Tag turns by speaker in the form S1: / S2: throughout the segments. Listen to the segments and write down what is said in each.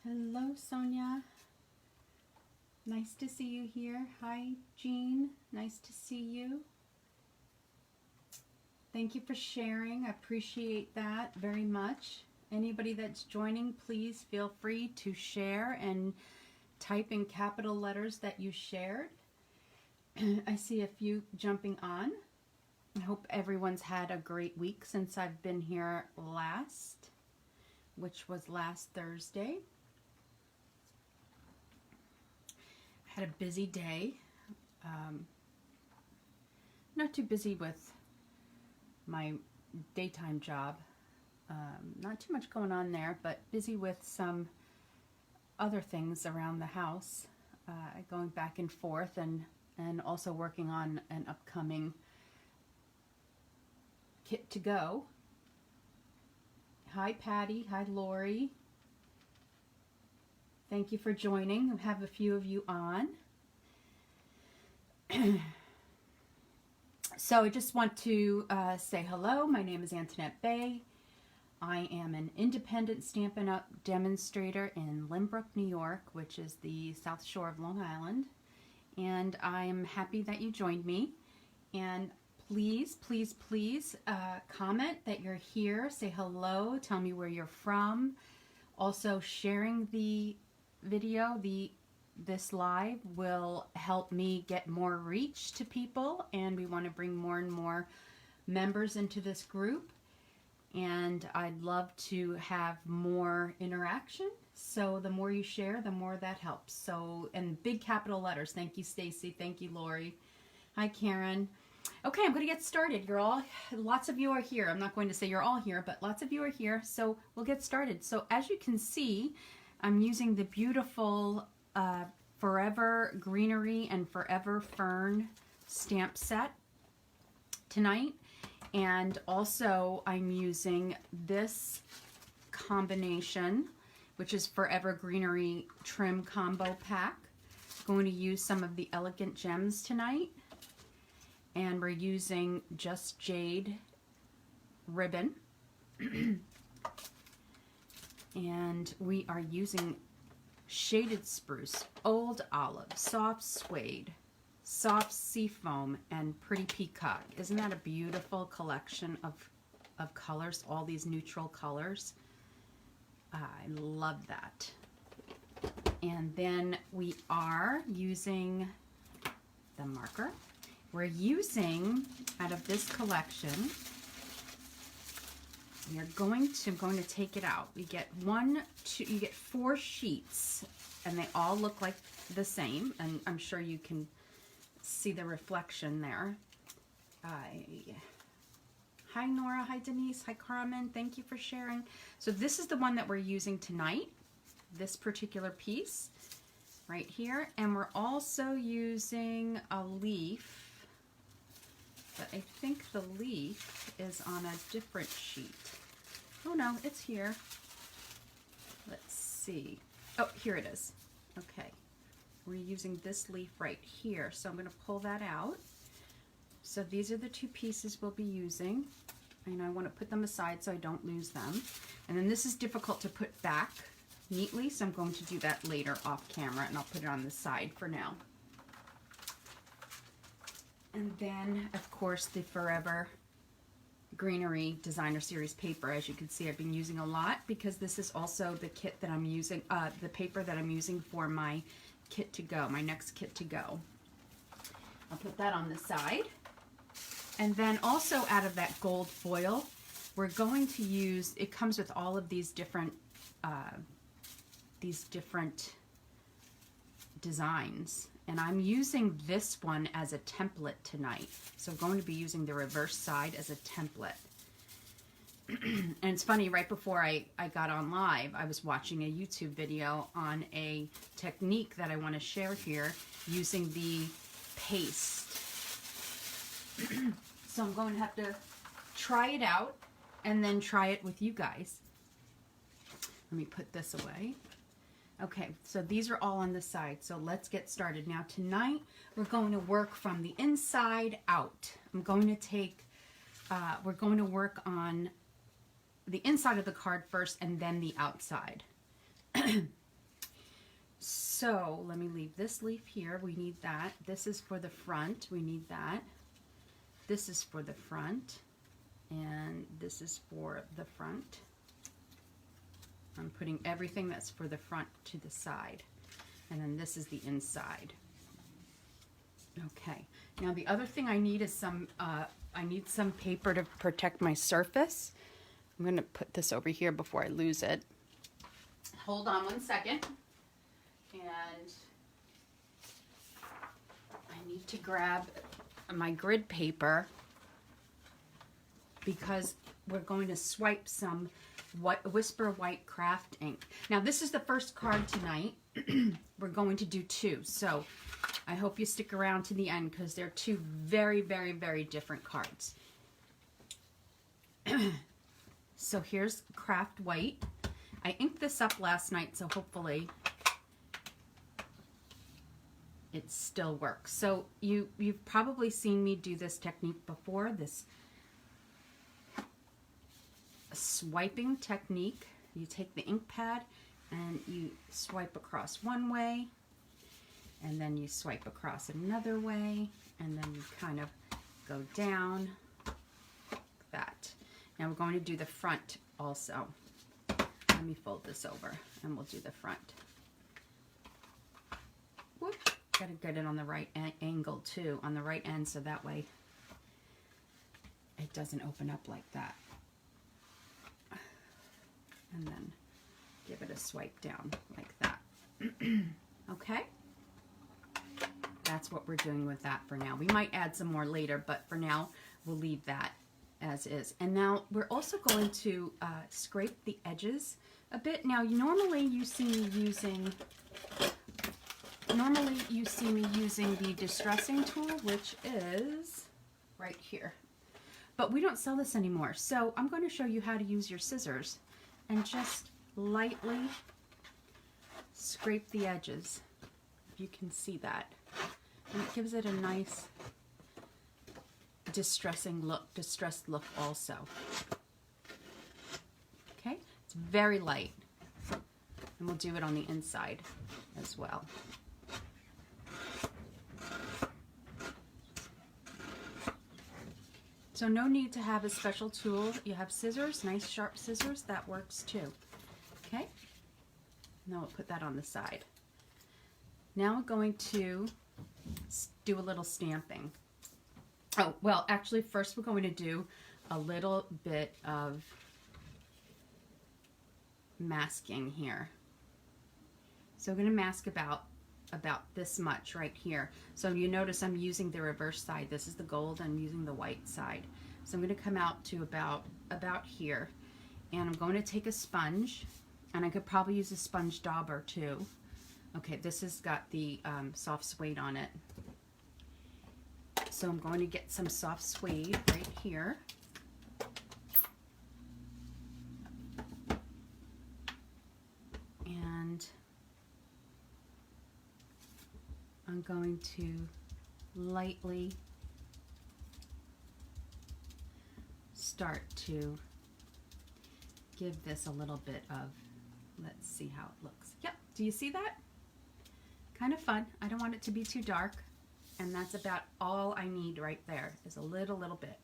S1: Hello, Sonia. Nice to see you here. Hi, Jean. Nice to see you. Thank you for sharing. I appreciate that very much. Anybody that's joining, please feel free to share and type in capital letters that you shared. I see a few jumping on. I hope everyone's had a great week since I've been here last, which was last Thursday. I had a busy day. Not too busy with my daytime job. Not too much going on there, but busy with some other things around the house, going back and forth, and also working on an upcoming kit to go. Hi, Patty. Hi, Lori. Thank you for joining. I have a few of you on. So I just want to say hello. My name is Antoinette Bay. I am an independent Stampin' Up! Demonstrator in Lynbrook, New York, which is the South Shore of Long Island. And I'm happy that you joined me. And please, please, please comment that you're here. Say hello. Tell me where you're from. Also, sharing the video, this live will help me get more reach to people, and we want to bring more and more members into this group, and I'd love to have more interaction. So the more you share, the more that helps. So, and big capital letters. Thank you, Stacy. Thank you, Lori. Hi, Karen. Okay, I'm going to get started. Lots of you are here. I'm not going to say you're all here, but lots of you are here. So we'll get started. So as you can see, I'm using the beautiful Forever Greenery and Forever Fern stamp set tonight. And also I'm using this combination, which is Forever Greenery Trim Combo Pack. I'm going to use some of the Elegant Gems tonight. And we're using Just Jade ribbon. And we are using Shaded Spruce, Old Olive, Soft Suede, Soft Seafoam, and Pretty Peacock. Isn't that a beautiful collection of colors, all these neutral colors? I love that. And then we are using the marker. We're using, out of this collection, I'm going to take it out. We get you get 4 sheets, and they all look like the same, and I'm sure you can see the reflection there. Hi Nora, hi Denise, hi Carmen, thank you for sharing. So this is the one that we're using tonight, this particular piece right here, and we're also using a leaf, but I think the leaf is on a different sheet. Oh no, it's here. Let's see. Oh, here it is. Okay. We're using this leaf right here. So I'm going to pull that out. So these are the 2 pieces we'll be using. And I want to put them aside so I don't lose them. And then this is difficult to put back neatly, so I'm going to do that later off camera, and I'll put it on the side for now. And then, of course, the Forever Greenery Designer Series paper. As you can see, I've been using a lot because this is also the kit that I'm using, the paper that I'm using for my kit to go, my next kit to go. I'll put that on the side. And then also out of that gold foil, we're going to use, it comes with all of these different designs. And I'm using this one as a template tonight. So I'm going to be using the reverse side as a template. And it's funny, right before I got on live, I was watching a YouTube video on a technique that I want to share here using the paste. So I'm going to have to try it out and then try it with you guys. Let me put this away. Okay, so these are all on the side, so let's get started. Now tonight, we're going to work from the inside out. I'm going to take, we're going to work on the inside of the card first and then the outside. So let me leave this leaf here. We need that. This is for the front. We need that. This is for the front. And this is for the front. I'm putting everything that's for the front to the side. And then this is the inside. Okay. Now the other thing I need is some paper to protect my surface. I'm going to put this over here before I lose it. Hold on one second. And I need to grab my grid paper because we're going to swipe some Whisper White craft ink. Now this is the first card tonight. We're going to do two, so I hope you stick around to the end because they're two very, very, very different cards. So here's Craft White. I inked this up last night, so hopefully it still works. So you've probably seen me do this technique before, this swiping technique. You take the ink pad and you swipe across one way, and then you swipe across another way, and then you kind of go down like that. Now we're going to do the front also. Let me fold this over and we'll do the front. Whoop. Gotta get it on the right angle too, on the right end, so that way it doesn't open up like that. And then give it a swipe down like that. Okay? That's what we're doing with that for now. We might add some more later, but for now, we'll leave that as is. And now we're also going to scrape the edges a bit. Now, normally you see me using the distressing tool, which is right here. But we don't sell this anymore. So I'm going to show you how to use your scissors and just lightly scrape the edges. If you can see that. And it gives it a nice distressed look also. Okay, it's very light. And we'll do it on the inside as well. So no need to have a special tool. You have scissors, nice sharp scissors, that works too. Okay, now we'll put that on the side. Now we're going to do a little stamping. Oh, well, actually first we're going to do a little bit of masking here. So we're going to mask about this much right here. So you notice I'm using the reverse side. This is the gold, I'm using the white side. So I'm going to come out to about here, and I'm going to take a sponge, and I could probably use a sponge dauber too. Okay, this has got the soft suede on it. So I'm going to get some soft suede right here. And I'm going to lightly start to give this a little bit of, let's see how it looks. Yep, do you see that? Kind of fun. I don't want it to be too dark, and that's about all I need right there, is a little bit.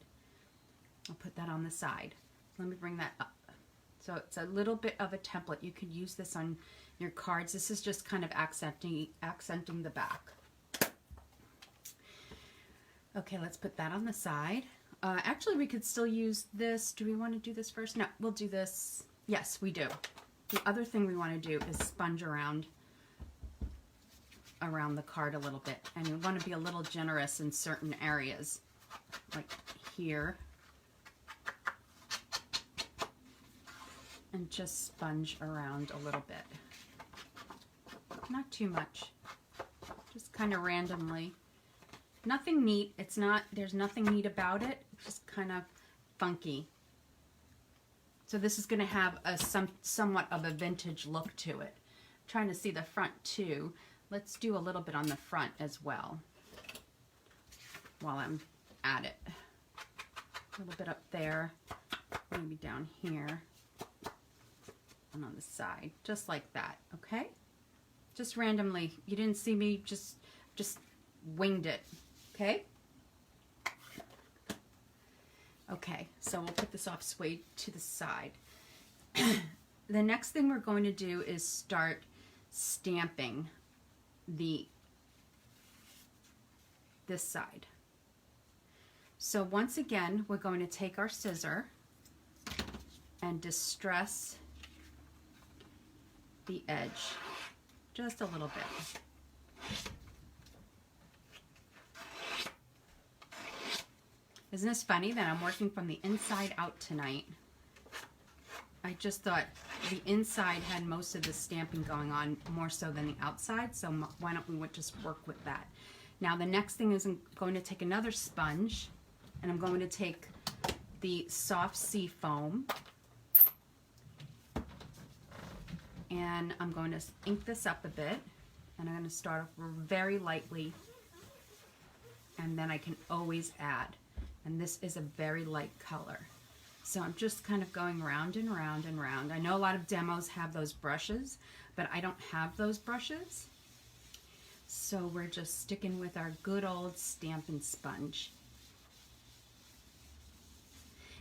S1: I'll put that on the side. Let me bring that up. So it's a little bit of a template. You could use this on your cards. This is just kind of accenting the back. Okay, let's put that on the side. Actually, we could still use this. Do we want to do this first? No, we'll do this. Yes, we do. The other thing we want to do is sponge around the card a little bit. And you want to be a little generous in certain areas, like here. And just sponge around a little bit. Not too much. Just kind of randomly. Nothing neat. It's not, there's nothing neat about it. It's just kind of funky. So this is going to have a somewhat of a vintage look to it. I'm trying to see the front too. Let's do a little bit on the front as well while I'm at it. A little bit up there, maybe down here, and on the side, just like that, okay? Just randomly. You didn't see me, just winged it. Okay? Okay, so we'll put this off suede to the side. The next thing we're going to do is start stamping this side. So once again, we're going to take our scissor and distress the edge just a little bit. Isn't this funny that I'm working from the inside out tonight? I just thought the inside had most of the stamping going on more so than the outside, so why don't we just work with that? Now the next thing is I'm going to take another sponge, and I'm going to take the soft sea foam, and I'm going to ink this up a bit, and I'm going to start off very lightly, and then I can always add. And this is a very light color. So I'm just kind of going round and round and round. I know a lot of demos have those brushes, but I don't have those brushes. So we're just sticking with our good old Stampin' Sponge.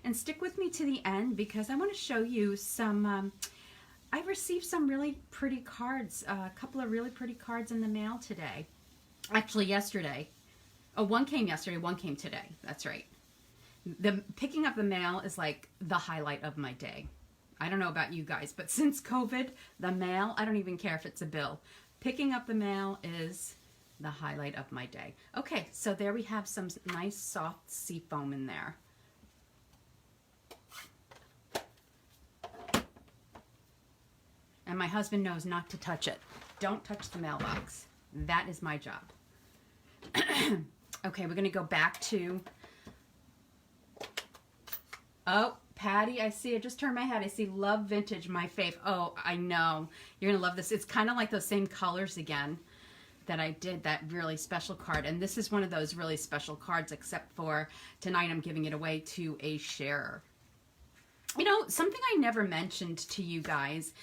S1: And stick with me to the end because I want to show you some, I received some really pretty cards, a couple of really pretty cards in the mail today. Actually yesterday. Oh, one came yesterday, one came today. That's right. Picking up the mail is like the highlight of my day. I don't know about you guys, but since COVID, the mail, I don't even care if it's a bill. Picking up the mail is the highlight of my day. Okay, so there we have some nice soft sea foam in there. And my husband knows not to touch it. Don't touch the mailbox. That is my job. Okay, we're going to go back to... Oh, Patty, I see. I just turned my head. I see Love Vintage, my fave. Oh, I know. You're going to love this. It's kind of like those same colors again that I did that really special card. And this is one of those really special cards, except for tonight I'm giving it away to a sharer. You know, something I never mentioned to you guys,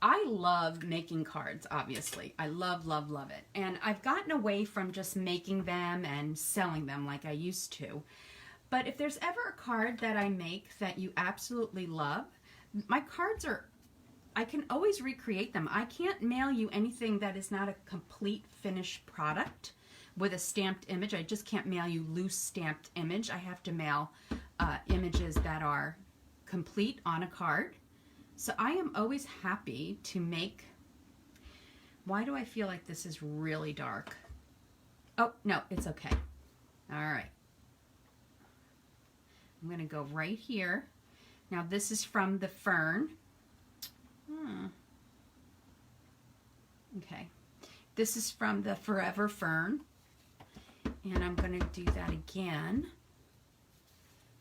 S1: I love making cards, obviously. I love, love, love it. And I've gotten away from just making them and selling them like I used to. But if there's ever a card that I make that you absolutely love, my cards are, I can always recreate them. I can't mail you anything that is not a complete finished product with a stamped image. I just can't mail you loose stamped image. I have to mail images that are complete on a card. So I am always happy to make, why do I feel like this is really dark? Oh, no, it's okay. All right. I'm going to go right here. Now this is from the Fern. Okay. This is from the Forever Fern. And I'm going to do that again.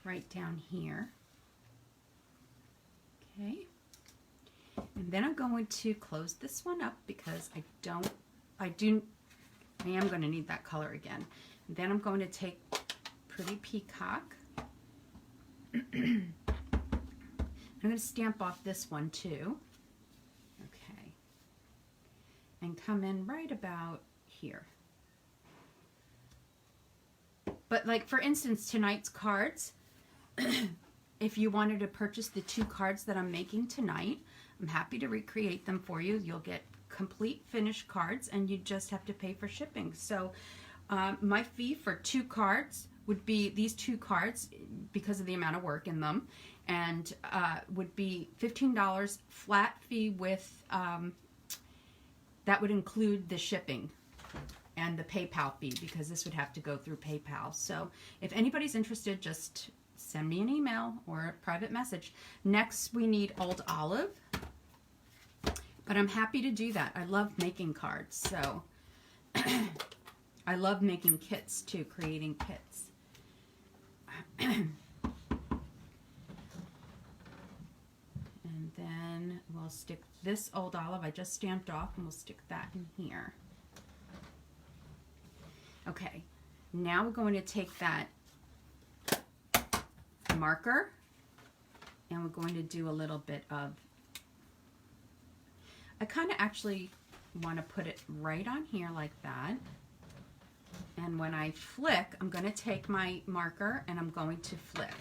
S1: Right down here. Okay. And then I'm going to close this one up because I am going to need that color again. And then I'm going to take Pretty Peacock. I'm going to stamp off this one too. Okay. And come in right about here. But like for instance, tonight's cards, if you wanted to purchase the 2 cards that I'm making tonight, I'm happy to recreate them for you. You'll get complete finished cards and you just have to pay for shipping. So my fee for 2 cards would be these 2 cards because of the amount of work in them, and would be $15 flat fee with, that would include the shipping and the PayPal fee because this would have to go through PayPal. So if anybody's interested, just send me an email or a private message. Next we need Old Olive, but I'm happy to do that. I love making cards, so I love making kits too, creating kits. And then we'll stick this Old Olive I just stamped off, and we'll stick that in here. Okay, now we're going to take that marker and we're going to do a little bit of, I kind of actually want to put it right on here like that. And when I flick, I'm going to take my marker and I'm going to flick.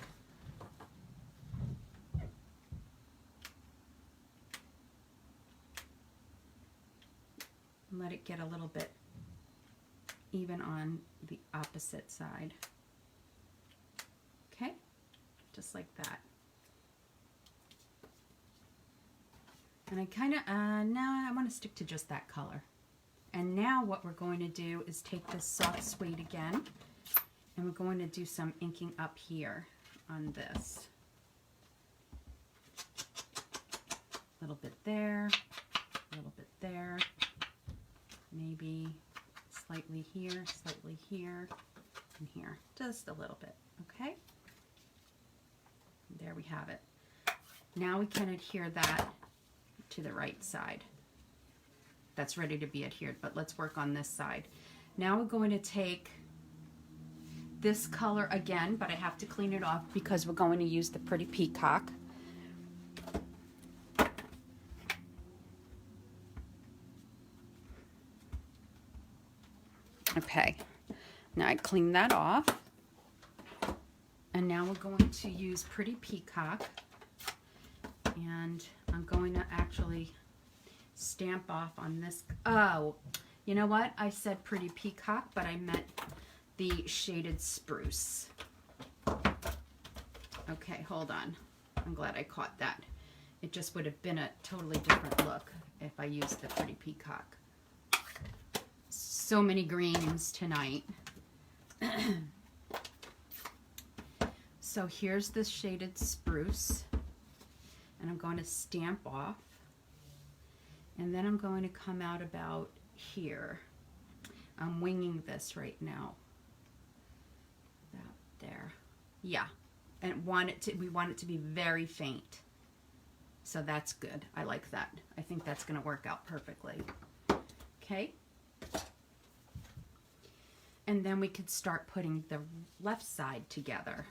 S1: Let it get a little bit even on the opposite side. Okay, just like that. And I kind of, now I want to stick to just that color. And now what we're going to do is take this soft suede again, and we're going to do some inking up here on this. A little bit there, a little bit there, maybe slightly here, and here, just a little bit, okay? There we have it. Now we can adhere that to the right side. That's ready to be adhered, but let's work on this side. Now we're going to take this color again, but I have to clean it off because we're going to use the Pretty Peacock. Okay, now I clean that off. And now we're going to use Pretty Peacock. And I'm going to actually stamp off on this. Oh, you know what? I said Pretty Peacock, but I meant the Shaded Spruce. Okay, hold on. I'm glad I caught that. It just would have been a totally different look if I used the Pretty Peacock. So many greens tonight. So here's the Shaded Spruce. And I'm going to stamp off. And then I'm going to come out about here. I'm winging this right now. About there. Yeah. And we want it to be very faint. So that's good. I like that. I think that's going to work out perfectly. Okay. And then we could start putting the left side together.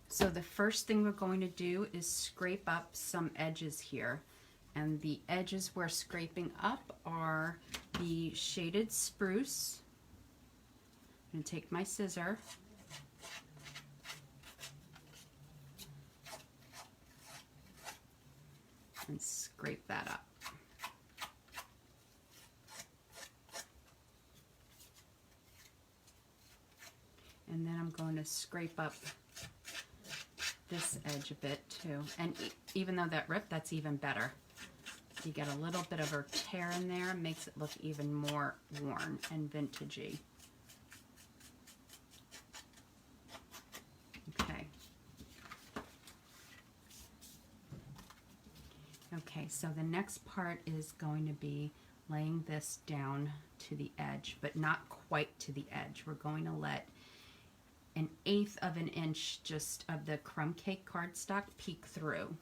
S1: So the first thing we're going to do is scrape up some edges here. And the edges we're scraping up are the Shaded Spruce. I'm going to take my scissor. And scrape that up. And then I'm going to scrape up this edge a bit too. And even though that ripped, that's even better. You get a little bit of a tear in there, makes it look even more worn and vintagey. Okay. Okay, so the next part is going to be laying this down to the edge, but not quite to the edge. We're going to let 1/8 of an inch just of the crumb cake cardstock peek through.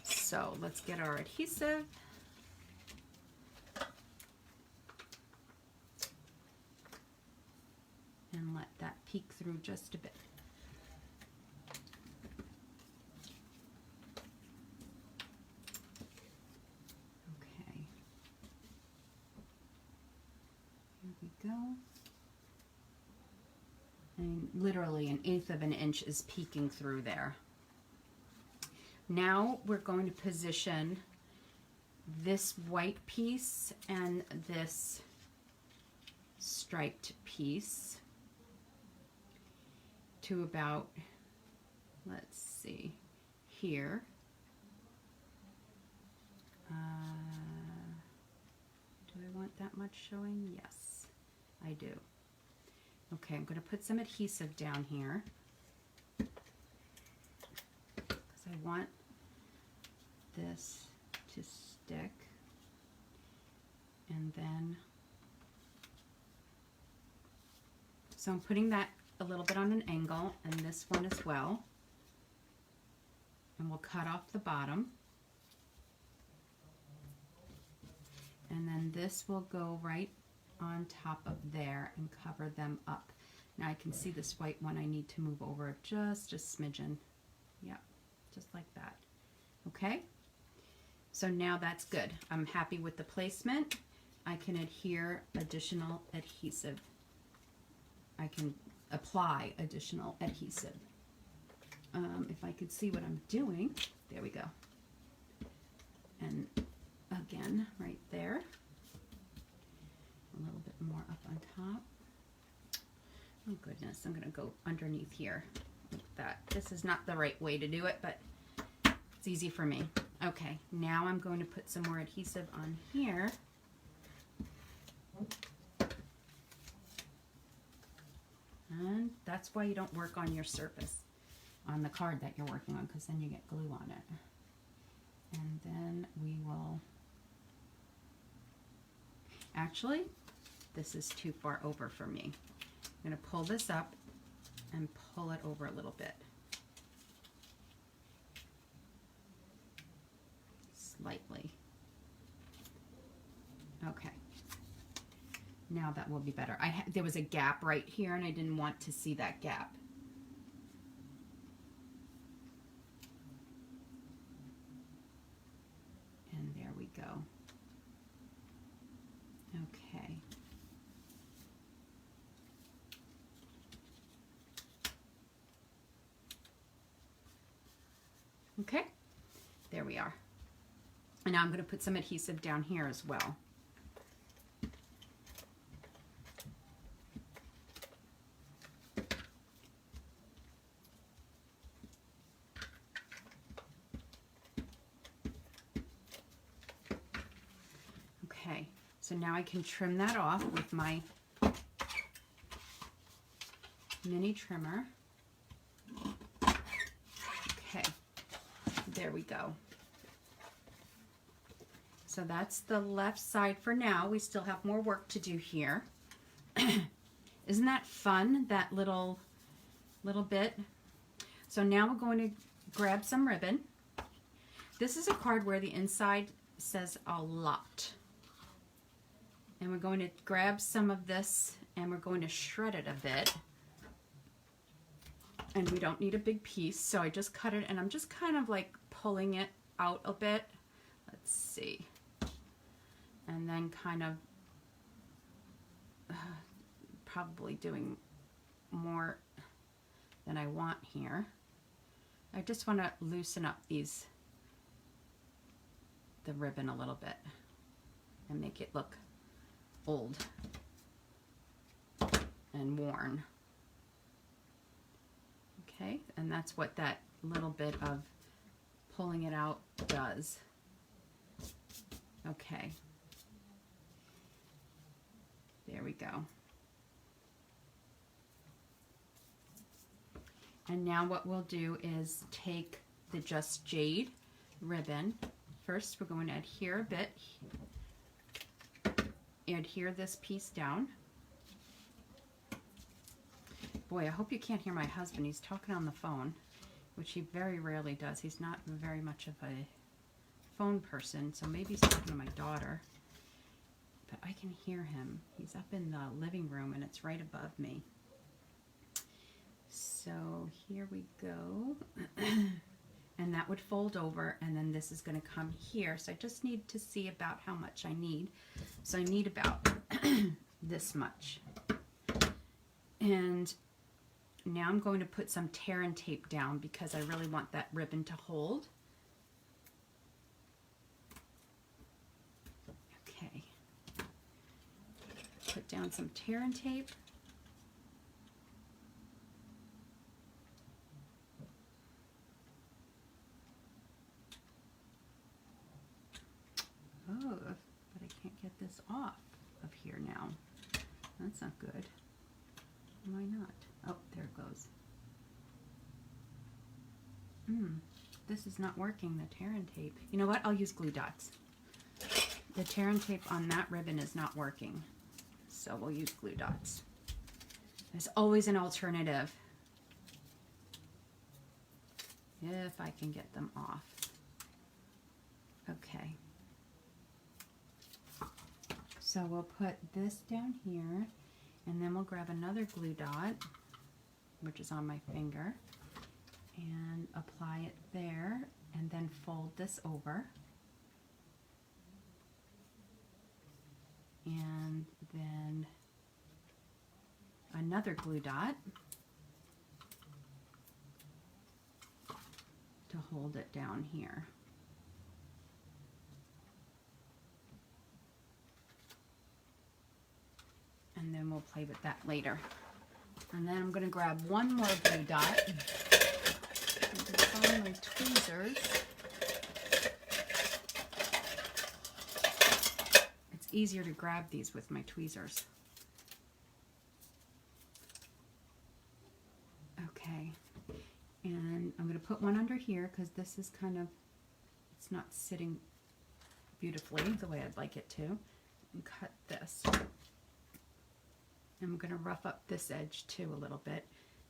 S1: So let's get our adhesive. And let that peek through just a bit. Okay. Here we go. And literally 1/8 of an inch is peeking through there. Now we're going to position this white piece and this striped piece to about, let's see, here. Do I want that much showing? Yes, I do. Okay, I'm going to put some adhesive down here because I want this to stick. And then, so I'm putting that a little bit on an angle, and this one as well. And we'll cut off the bottom. And then this will go right on top of there and cover them up. Now I can see this white one. I need to move over just a smidgen. Yep, just like that. Okay, So now that's good. I'm happy with the placement. I can adhere additional adhesive. I can apply additional adhesive. If I could see what I'm doing, there we go. And again, right there. A little bit more up on top. Oh goodness, I'm gonna go underneath here like that. This is not the right way to do it, but it's easy for me. Okay, now I'm going to put some more adhesive on here. And that's why you don't work on your surface, on the card that you're working on, because then you get glue on it. And then we will, actually, this is too far over for me. I'm going to pull this up and pull it over a little bit. Slightly. Okay. Now that will be better. There was a gap right here and I didn't want to see that gap. And there we go. Okay. Okay, there we are. And now I'm going to put some adhesive down here as well. Okay, so now I can trim that off with my mini trimmer. Okay, there we go. So that's the left side for now. We still have more work to do here. Isn't that fun, that little bit? So now we're going to grab some ribbon. This is a card where the inside says a lot. And we're going to grab some of this and we're going to shred it a bit. And we don't need a big piece, so I just cut it and I'm just kind of like pulling it out a bit. Let's see. And then kind of probably doing more than I want here. I just want to loosen up the ribbon a little bit and make it look old and worn. Okay, and that's what that little bit of pulling it out does. Okay. There we go. And now what we'll do is take the Just Jade ribbon. First, we're going to adhere a bit. Adhere this piece down. Boy, I hope you can't hear my husband. He's talking on the phone, which he very rarely does. He's not very much of a phone person, so maybe he's talking to my daughter. But I can hear him. He's up in the living room and it's right above me. So here we go. And that would fold over and then this is going to come here. So I just need to see about how much I need. So I need about this much. And now I'm going to put some tear and tape down because I really want that ribbon to hold. Okay. Put down some tear and tape. Oh, but I can't get this off of here now. That's not good. Why not? Oh, there it goes. This is not working, the tear and tape. You know what? I'll use glue dots. The tear and tape on that ribbon is not working, so we'll use glue dots. There's always an alternative. If I can get them off. Okay. So we'll put this down here, and then we'll grab another glue dot, which is on my finger, and apply it there, and then fold this over. and then another glue dot to hold it down here. And then we'll play with that later. And then I'm going to grab one more glue dot and find my tweezers. It's easier to grab these with my tweezers. Okay, and I'm going to put one under here because this is kind of, it's not sitting beautifully the way I'd like it to. And cut this. I'm going to rough up this edge too a little bit,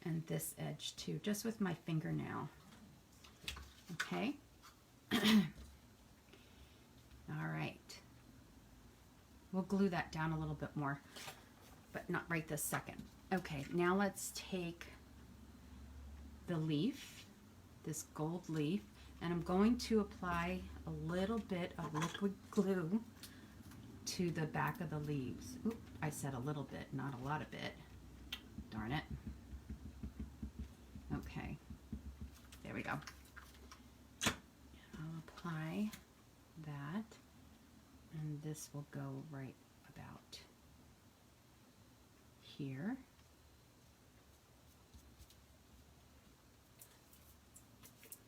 S1: and this edge too, just with my fingernail. Okay. All right. We'll glue that down a little bit more, but not right this second. Okay, now let's take the leaf, this gold leaf, and I'm going to apply a little bit of liquid glue to the back of the leaves. Oop, I said a little bit, not a lot of it. Darn it. Okay, there we go. I'll apply that, and this will go right about here.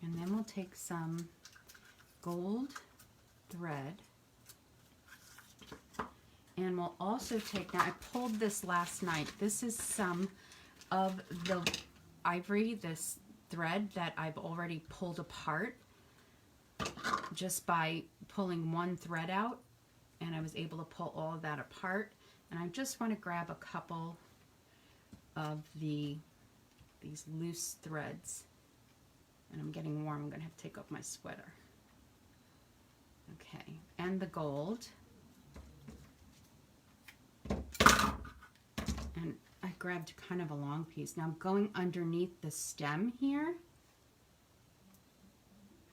S1: And then we'll take some gold thread, and we'll also take, now I pulled this last night, this is some of the ivory, this thread that I've already pulled apart just by pulling one thread out, and I was able to pull all of that apart. And I just want to grab a couple of these loose threads, and I'm getting warm, I'm going to have to take off my sweater. Okay, and the gold. And I grabbed kind of a long piece. Now I'm going underneath the stem here,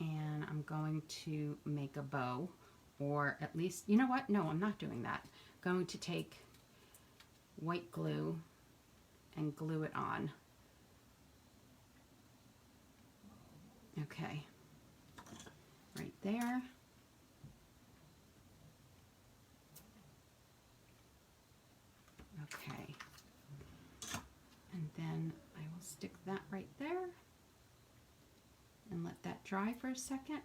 S1: and I'm going to make a bow, or at least, you know what? No, I'm not doing that. I'm going to take white glue and glue it on. Okay, right there. Okay, and then I will stick that right there and let that dry for a second.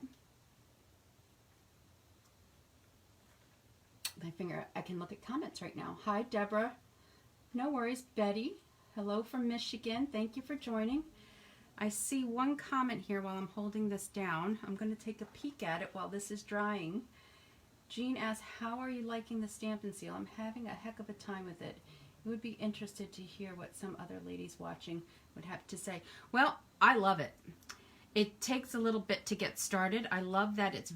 S1: I figure I can look at comments right now. Hi, Deborah. No worries. Betty, hello from Michigan. Thank you for joining. I see one comment here while I'm holding this down. I'm going to take a peek at it while this is drying. Jean asks, how are you liking the Stampin' Seal? I'm having a heck of a time with it. I would be interested to hear what some other ladies watching would have to say. Well, I love it. It takes a little bit to get started. I love that it's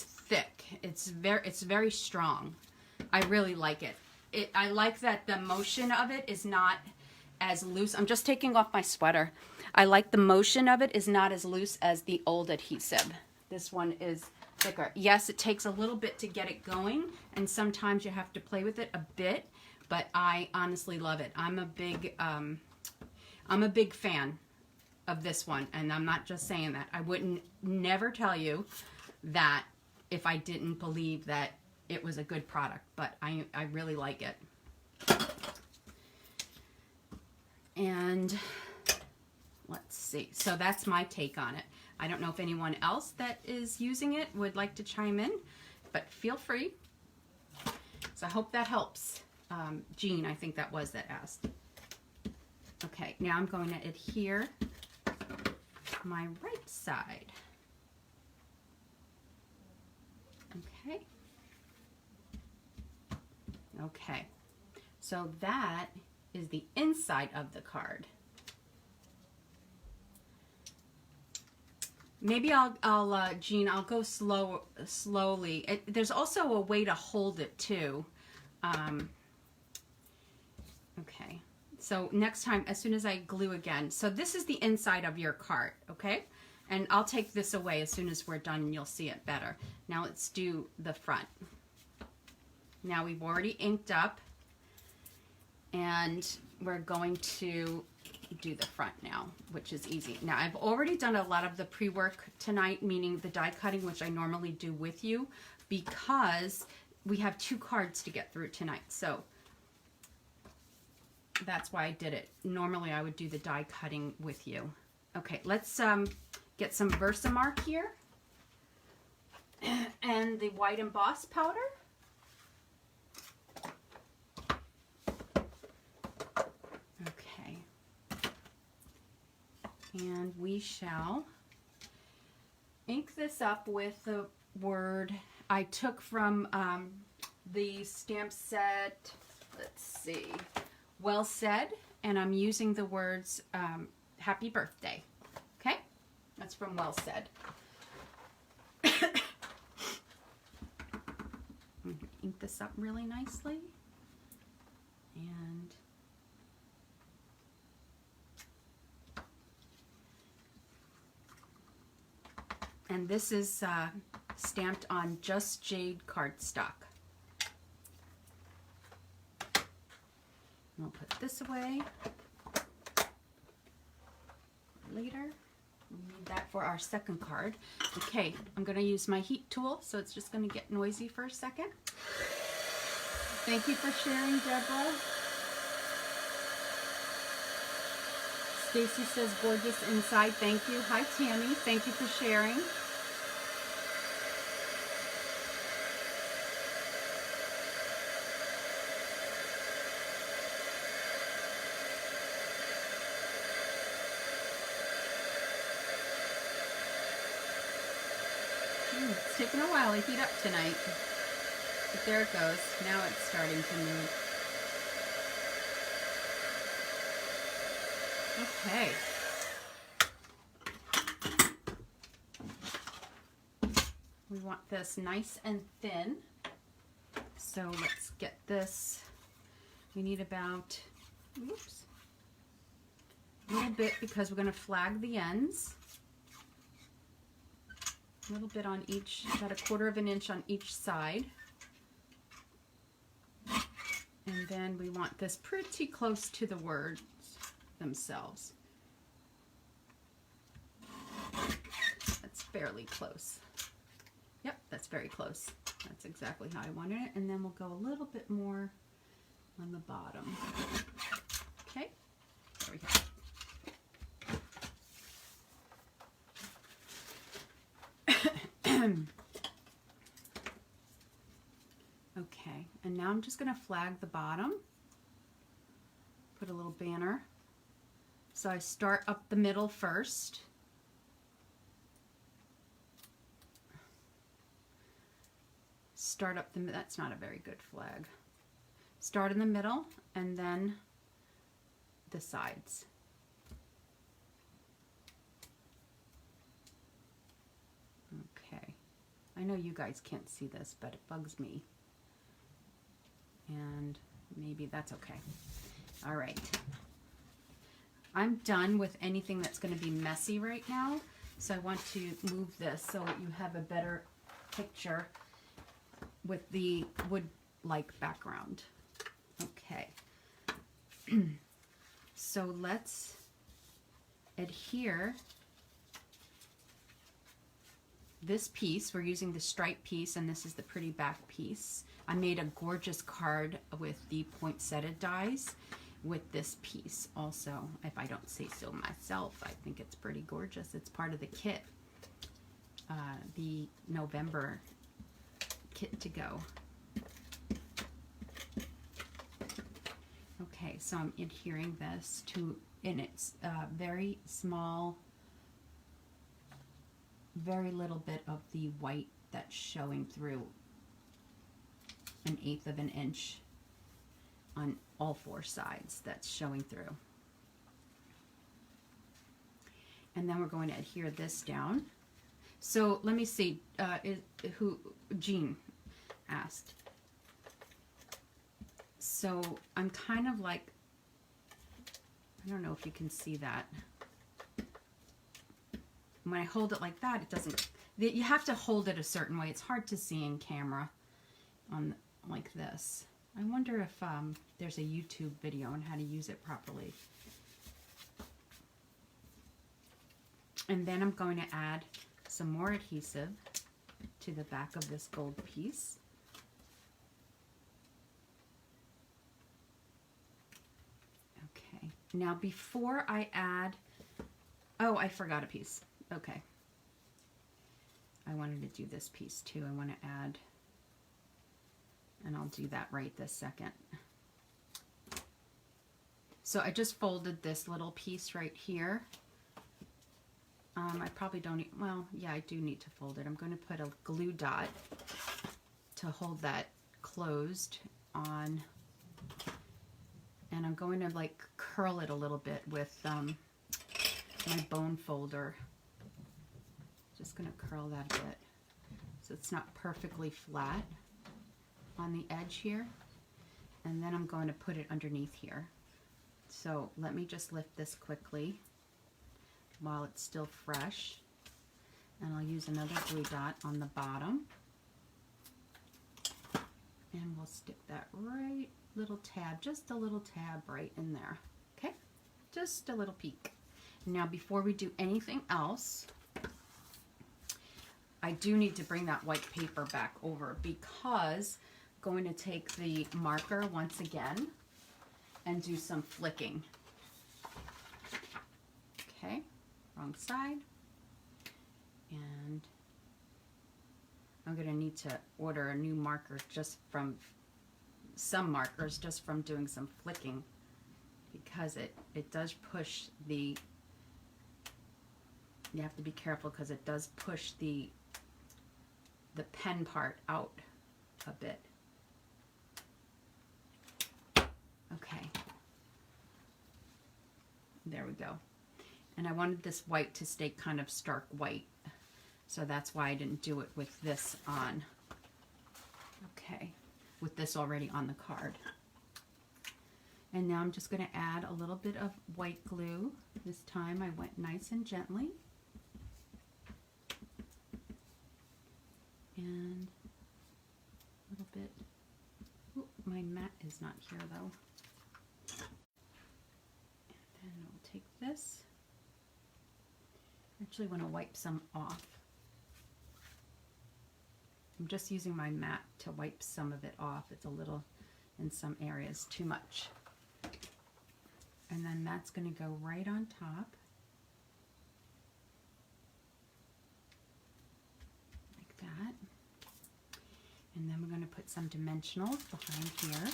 S1: thick. It's very strong. I really like it. I like that the motion of it is not as loose. I'm just taking off my sweater. I like the motion of it is not as loose as the old adhesive. This one is thicker. Yes, it takes a little bit to get it going, and sometimes you have to play with it a bit, but I honestly love it. I'm a big fan of this one, and I'm not just saying that. I wouldn't never tell you that if I didn't believe that it was a good product, but I really like it. And let's see. So that's my take on it. I don't know if anyone else that is using it would like to chime in, but feel free. So I hope that helps. Jean, I think that was that asked. Okay, now I'm going to adhere my right side. Okay. Okay. So that is the inside of the card. Maybe Jean, I'll go slowly. There's also a way to hold it too. Okay, so next time, as soon as I glue again. So this is the inside of your card, okay? And I'll take this away as soon as we're done and you'll see it better. Now let's do the front. Now we've already inked up, and we're going to do the front now, which is easy. Now I've already done a lot of the pre-work tonight, meaning the die cutting, which I normally do with you, because we have 2 cards to get through tonight. So that's why I did it. Normally I would do the die cutting with you. Okay, let's get some Versamark here and the white emboss powder. Okay, and we shall ink this up with the word I took from the stamp set, let's see, Well Said, and I'm using the words Happy Birthday. Okay, that's from Well Said. I'm going to ink this up really nicely, and this is stamped on Just Jade cardstock. We'll put this away later. We need that for our second card. Okay, I'm going to use my heat tool, so it's just going to get noisy for a second. Thank you for sharing, Deborah. Stacy says gorgeous inside. Thank you. Hi, Tammy. Thank you for sharing. It's taking a while to heat up tonight. But there it goes. Now it's starting to move. Okay. We want this nice and thin. So let's get this. We need about, oops, a little bit because we're going to flag the ends. A little bit on each, about 1/4 of an inch on each side. And then we want this pretty close to the words themselves. That's fairly close. Yep, that's very close. That's exactly how I wanted it. And then we'll go a little bit more on the bottom. Okay, there we go. Okay, and now I'm just going to flag the bottom, put a little banner. So I start up the middle first. Start up the, that's not a very good flag. Start in the middle and then the sides. Okay, I know you guys can't see this, but it bugs me. And maybe that's okay. All right. I'm done with anything that's going to be messy right now. So I want to move this so that you have a better picture with the wood-like background. Okay. So let's adhere this piece. We're using the stripe piece, and this is the pretty back piece. I made a gorgeous card with the poinsettia dies with this piece also. If I don't say so myself, I think it's pretty gorgeous. It's part of the kit, the November kit to go. Okay, so I'm adhering this to, and it's very small, very little bit of the white that's showing through, 1/8 of an inch on all 4 sides that's showing through. And then we're going to adhere this down. So let me see, Jean asked. So I'm kind of like, I don't know if you can see that. When I hold it like that, it doesn't, you have to hold it a certain way. It's hard to see in camera on like this. I wonder if there's a YouTube video on how to use it properly. And then I'm going to add some more adhesive to the back of this gold piece. Okay, now before I add, oh, I forgot a piece. Okay. I wanted to do this piece too. I want to add, and I'll do that right this second. So I just folded this little piece right here. I probably don't need, well, yeah, I do need to fold it. I'm going to put a glue dot to hold that closed on, and I'm going to like curl it a little bit with my bone folder. Just going to curl that a bit so it's not perfectly flat on the edge here. And then I'm going to put it underneath here. So let me just lift this quickly while it's still fresh, and I'll use another glue dot on the bottom, and we'll stick that right little tab, just a little tab right in there. Okay, just a little peek. Now before we do anything else, I do need to bring that white paper back over, because I'm going to take the marker once again and do some flicking. Okay, wrong side. And I'm going to need to order a new marker, just from some markers, just from doing some flicking, because it does push the, you have to be careful because it does push the pen part out a bit. Okay, there we go. And I wanted this white to stay kind of stark white, so that's why I didn't do it with this on. Okay, with this already on the card. And now I'm just going to add a little bit of white glue. This time I went nice and gently. And a little bit, ooh, my mat is not here though. And then we'll take this. I actually want to wipe some off. I'm just using my mat to wipe some of it off. It's a little, in some areas, too much. And then that's going to go right on top. Like that. And then we're going to put some dimensionals behind here.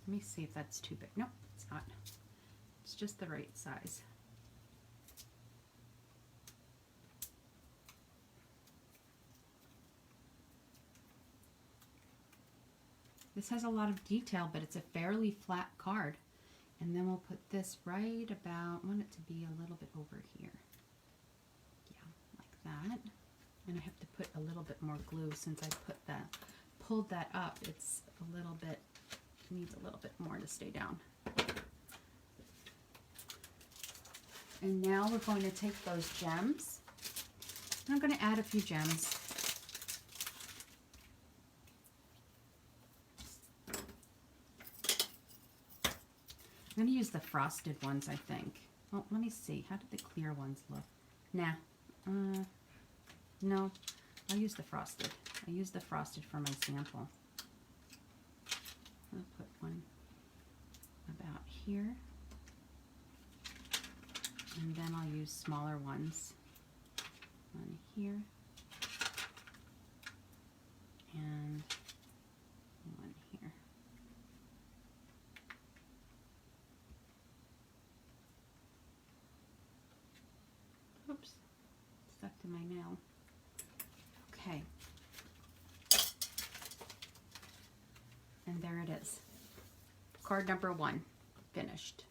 S1: Let me see if that's too big. Nope, it's not. It's just the right size. This has a lot of detail, but it's a fairly flat card. And then we'll put this right about, I want it to be a little bit over here. Yeah, like that. And I have to put a little bit more glue since I pulled that up. It's a little bit, needs a little bit more to stay down. And now we're going to take those gems. I'm going to add a few gems. I'm going to use the frosted ones, I think. Oh, let me see. How did the clear ones look? Nah. No. I'll use the frosted. I used the frosted for my sample. I'll put one about here. And then I'll use smaller ones. One here. And one here. Oops, stuck to my nail. Okay. And there it is. Card number 1, finished.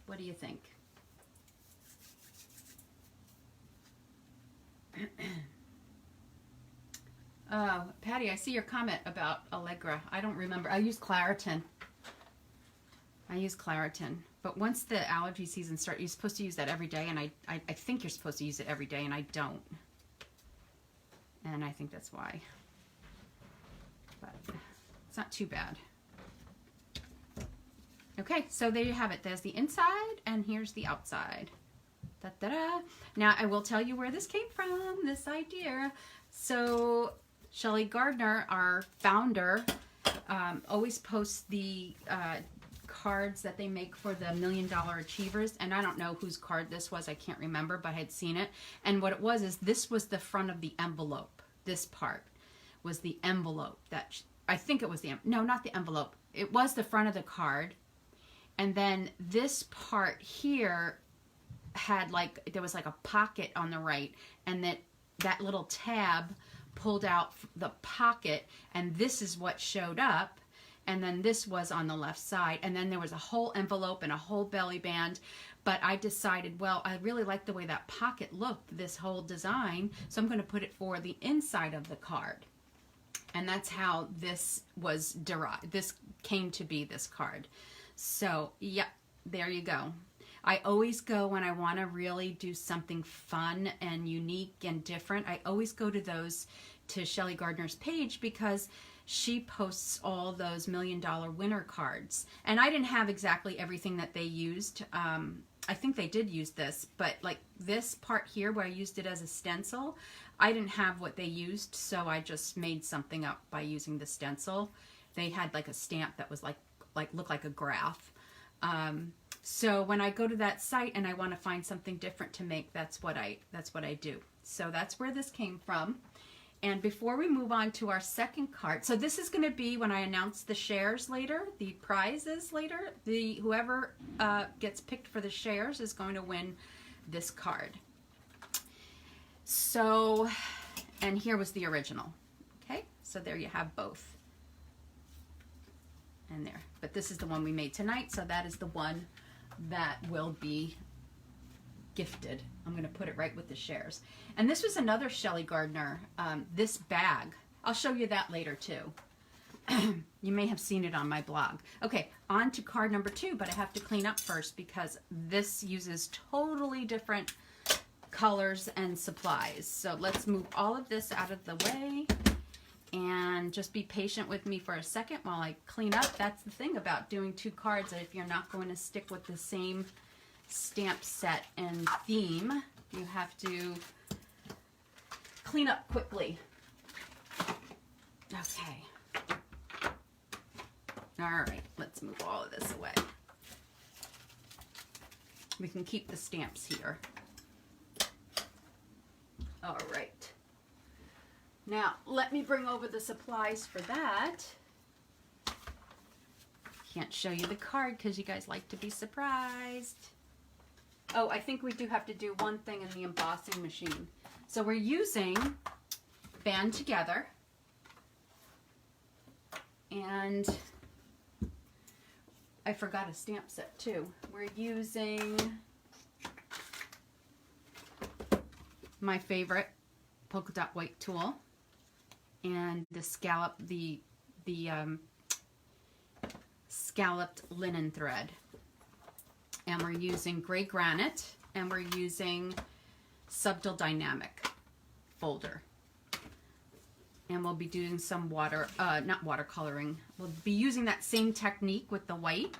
S1: What do you think? Patty, I see your comment about Allegra. I don't remember. I use Claritin. But once the allergy season starts, you're supposed to use that every day, and I think you're supposed to use it every day, and I don't. And I think that's why. But it's not too bad. Okay, so there you have it. There's the inside, and here's the outside. Da-da-da. Now, I will tell you where this came from, this idea. So, Shelley Gardner, our founder, always posts the cards that they make for the $1 Million Achievers. And I don't know whose card this was. I can't remember, but I had seen it. And what it was is this was the front of the envelope. This part was the envelope. I think it was no, not the envelope. It was the front of the card. And then this part here had there was like a pocket on the right, and that little tab pulled out the pocket, and this is what showed up, and then this was on the left side, and then there was a whole envelope and a whole belly band. But I decided, well, I really like the way that pocket looked, this whole design, so I'm going to put it for the inside of the card. And that's how this was derived. This came to be this card. So, yeah, there you go. I always go when I want to really do something fun and unique and different. I always go to Shelley Gardner's page, because she posts all those $1 Million winner cards. And I didn't have exactly everything that they used. I think they did use this, but like this part here where I used it as a stencil, I didn't have what they used, so I just made something up by using the stencil. They had like a stamp that was looked like a graph. So when I go to that site and I want to find something different to make, that's what I do. So that's where this came from. And before we move on to our second card, so this is going to be when I announce the shares later, the prizes later. Whoever gets picked for the shares is going to win this card. So, and here was the original. Okay, so there you have both. And there. But this is the one we made tonight, so that is the one that will be gifted. I'm going to put it right with the shares. And this was another Shelley Gardner, this bag. I'll show you that later too. You may have seen it on my blog. Okay, on to card number 2, but I have to clean up first because this uses totally different colors and supplies. So let's move all of this out of the way and just be patient with me for a second while I clean up. That's the thing about doing 2 cards, if you're not going to stick with the same stamp set and theme, you have to clean up quickly. Okay. All right, let's move all of this away. We can keep the stamps here. All right. Now, let me bring over the supplies for that. Can't show you the card because you guys like to be surprised. Oh, I think we do have to do one thing in the embossing machine. So we're using Band Together. And I forgot a stamp set too. We're using my favorite polka dot white tool and the scalloped linen thread. And we're using gray granite, and we're using Subtle Dynamic folder. And we'll be doing some not watercoloring. We'll be using that same technique with the white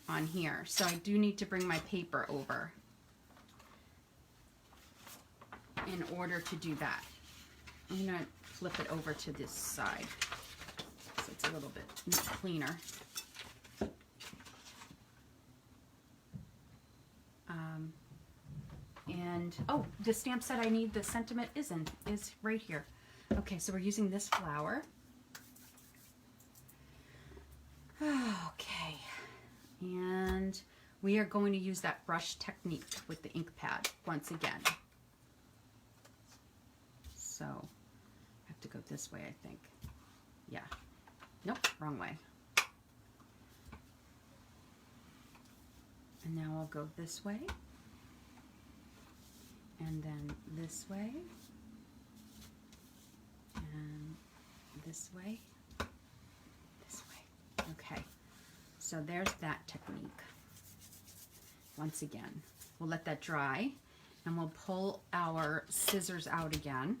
S1: on here. So I do need to bring my paper over in order to do that. I'm going to flip it over to this side so it's a little bit cleaner. And oh, the stamp set I need, the sentiment is right here. Okay, so we're using this flower. Okay, and we are going to use that brush technique with the ink pad once again. So I have to go this way, I think. Yeah. Nope, wrong way. And now I'll go this way. And then this way. And this way. This way. Okay. So there's that technique. once again. We'll let that dry, and we'll pull our scissors out again.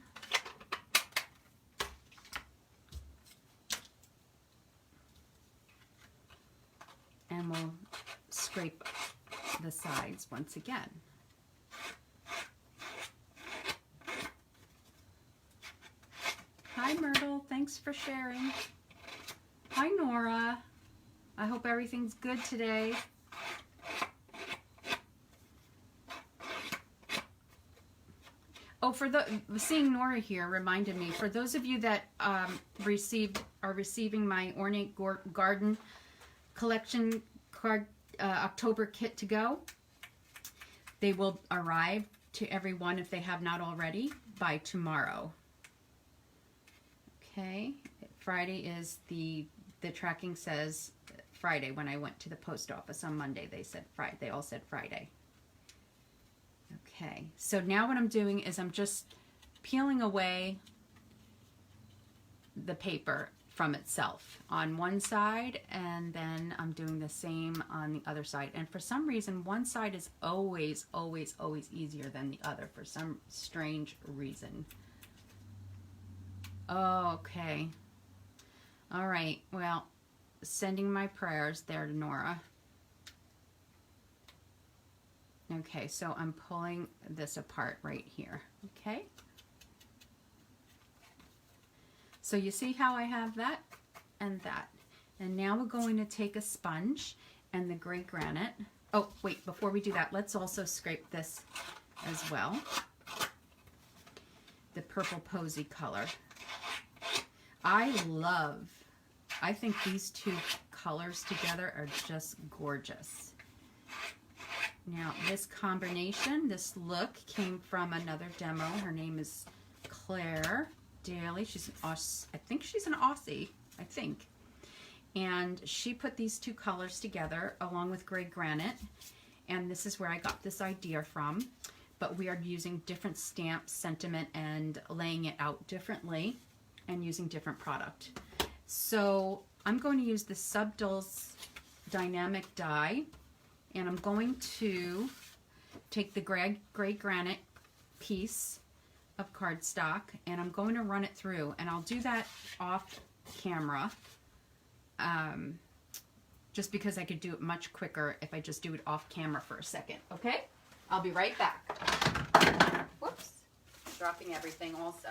S1: And we'll scrape the sides once again. Hi Myrtle, thanks for sharing. Hi Nora, I hope everything's good today. Oh, seeing Nora here reminded me, for those of you that are receiving my Ornate Garden Collection card October kit to go, they will arrive to everyone, if they have not already, by tomorrow. Okay, Friday is the tracking says Friday. When I went to the post office on Monday, they said Friday. They all said Friday. Okay, so now what I'm doing is I'm just peeling away the paper from itself on one side, and then I'm doing the same on the other side. And for some reason, one side is always easier than the other for some strange reason. Okay. All right. Well, sending my prayers there to Nora. Okay, so I'm pulling this apart right here. Okay. So you see how I have that and that. And now we're going to take a sponge and the gray granite. Oh, wait, before we do that, let's also scrape this as well. The purple posy color. I think these two colors together are just gorgeous. Now, this combination, this look came from another demo. Her name is Claire Daly. I think she's an Aussie, I think. And she put these two colors together along with gray granite. And this is where I got this idea from. But we are using different stamps, sentiment, and laying it out differently and using different product. So I'm going to use the Subdull's Dynamic Die, and I'm going to take the gray granite piece of cardstock, and I'm going to run it through, and I'll do that off camera, just because I could do it much quicker if I just do it off camera for a second. Okay, I'll be right back. Whoops, dropping everything also.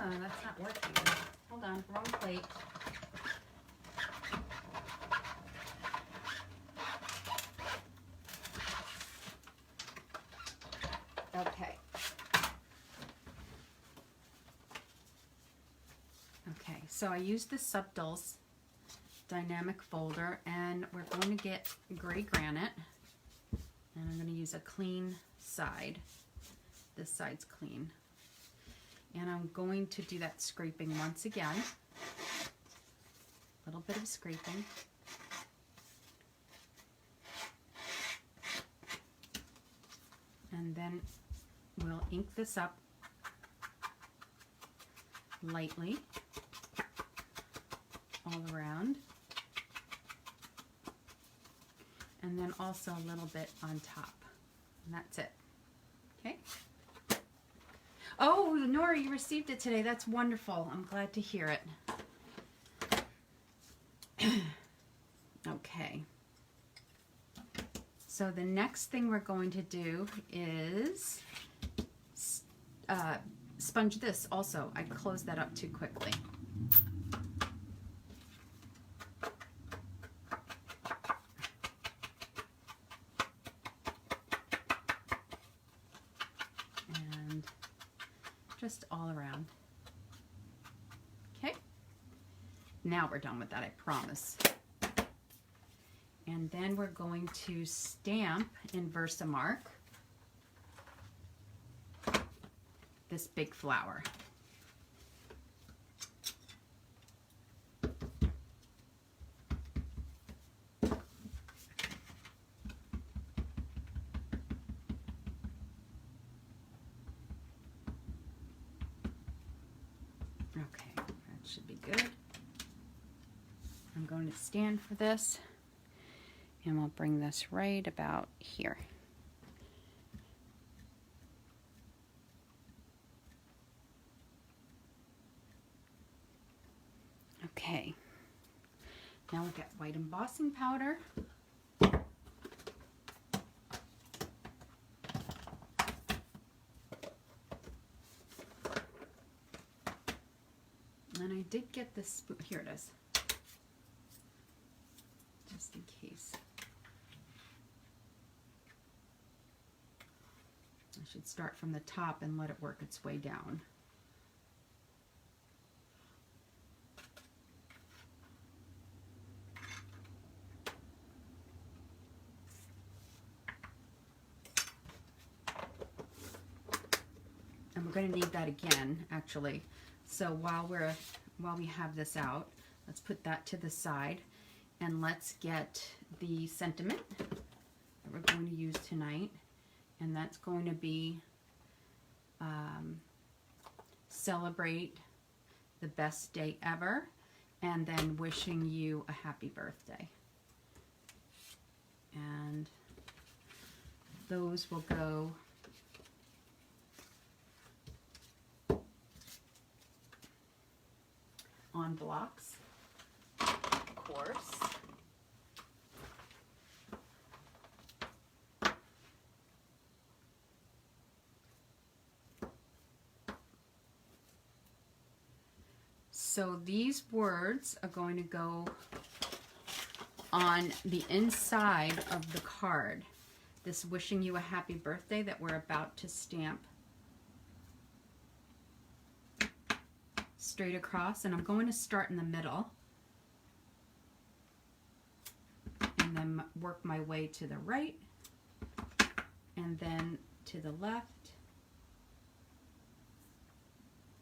S1: Oh, that's not working. Hold on, wrong plate. Okay. Okay, so I used the Subdull's Dynamic folder, and we're going to get gray granite, and I'm going to use a clean side. This side's clean. And I'm going to do that scraping once again. A little bit of scraping. And then we'll ink this up lightly all around. And then also a little bit on top. And that's it. Okay? Oh, Nora, you received it today. That's wonderful. I'm glad to hear it. Okay. So the next thing we're going to do is sponge this also. I closed that up too quickly. Just all around. Okay, now we're done with that, I promise. And then we're going to stamp in Versamark this big flower. should be good. I'm going to stand for this, and we'll bring this right about here. Okay, now we'll get white embossing powder. And I did get this spoon, here it is, just in case. I should start from the top and let it work its way down. And we're going to need that again, actually. So while we have this out, let's put that to the side, and let's get the sentiment that we're going to use tonight, and that's going to be celebrate the best day ever, and then wishing you a happy birthday. And those will go on blocks, of course. So these words are going to go on the inside of the card. This wishing you a happy birthday that we're about to stamp straight across, and I'm going to start in the middle and then work my way to the right and then to the left.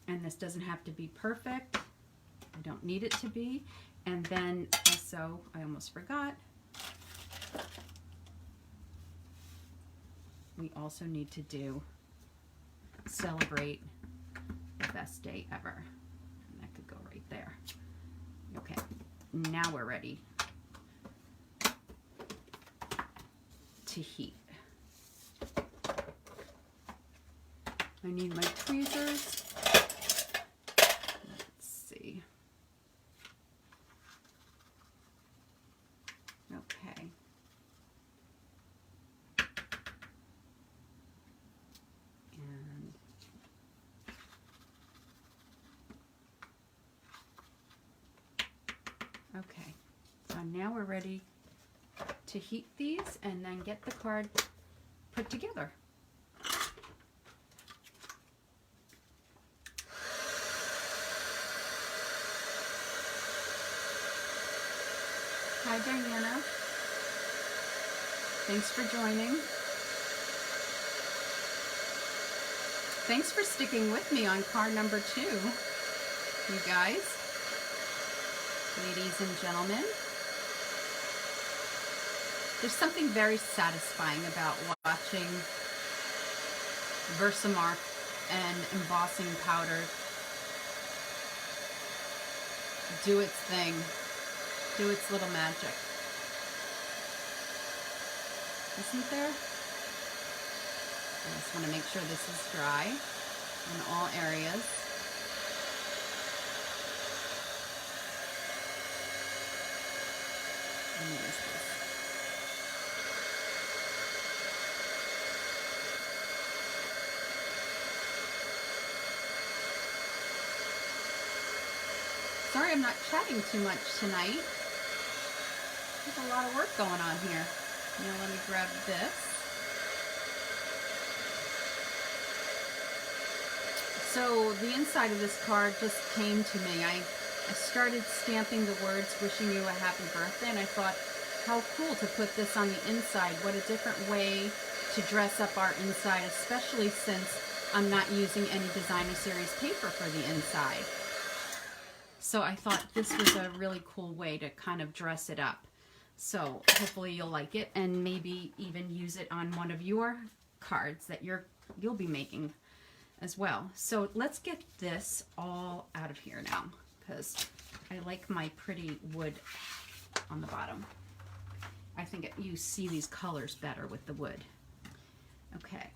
S1: And this doesn't have to be perfect. I don't need it to be. And then also, I almost forgot, we also need to do celebrate the best day ever. Go right there. Okay, now we're ready to heat. I need my tweezers. Let's see. Okay. Okay, so now we're ready to heat these and then get the card put together. Hi Diana, thanks for joining. Thanks for sticking with me on card number 2, you guys. Ladies and gentlemen, there's something very satisfying about watching Versamark and embossing powder do its thing, do its little magic. Isn't there? I just want to make sure this is dry in all areas. Sorry I'm not chatting too much tonight. There's a lot of work going on here. Now let me grab this. So the inside of this card just came to me. I started stamping the words wishing you a happy birthday, and I thought, how cool to put this on the inside. What a different way to dress up our inside, especially since I'm not using any Designer Series paper for the inside. So I thought this was a really cool way to kind of dress it up. So hopefully you'll like it, and maybe even use it on one of your cards that you'll be making as well. So let's get this all out of here now, because I like my pretty wood on the bottom. I think you see these colors better with the wood. Okay,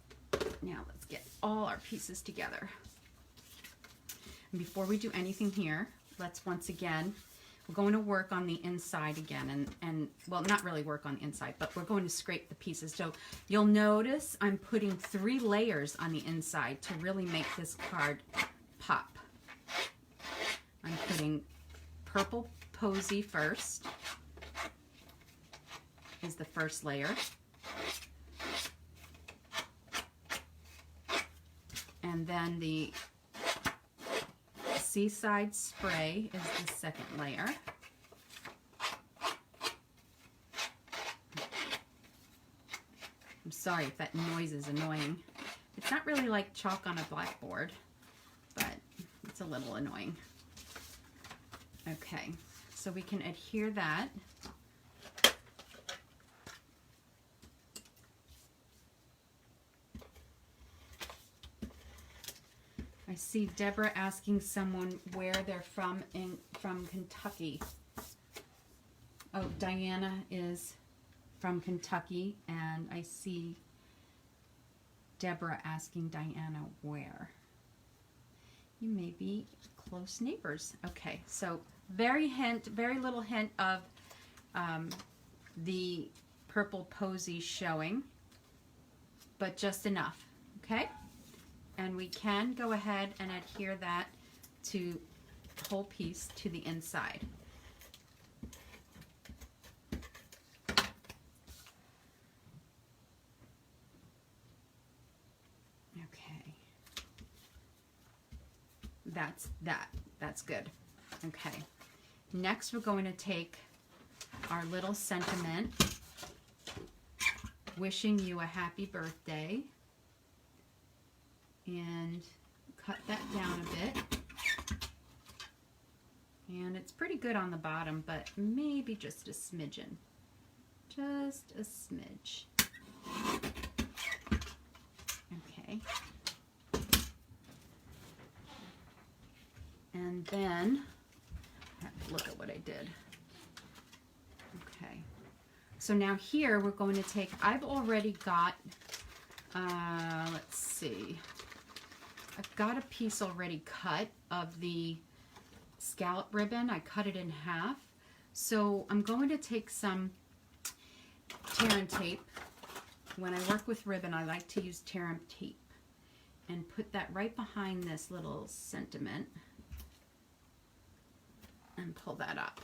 S1: now let's get all our pieces together. And before we do anything here, let's once again, we're going to work on the inside again, and well, not really work on the inside, but we're going to scrape the pieces. So you'll notice I'm putting 3 layers on the inside to really make this card pop. I'm putting purple posy first, is the first layer. And then the Seaside Spray is the second layer. I'm sorry if that noise is annoying. It's not really like chalk on a blackboard, but it's a little annoying. Okay, so we can adhere that. I see Deborah asking someone where they're from from Kentucky. Oh, Diana is from Kentucky, and I see Deborah asking Diana where. You may be close neighbors. Okay, so very little hint of the purple posy showing, but just enough, okay? And we can go ahead and adhere that to the whole piece to the inside. Okay. That's good. Okay. Next we're going to take our little sentiment, wishing you a happy birthday, and cut that down a bit. And it's pretty good on the bottom, but maybe just a smidgen. Just a smidge. Okay. And then, I have to look at what I did. Okay. So now here we're going to take, I've already got, let's see. I've got a piece already cut of the scallop ribbon. I cut it in half. So I'm going to take some tear and tape. When I work with ribbon, I like to use tear and tape and put that right behind this little sentiment and pull that up.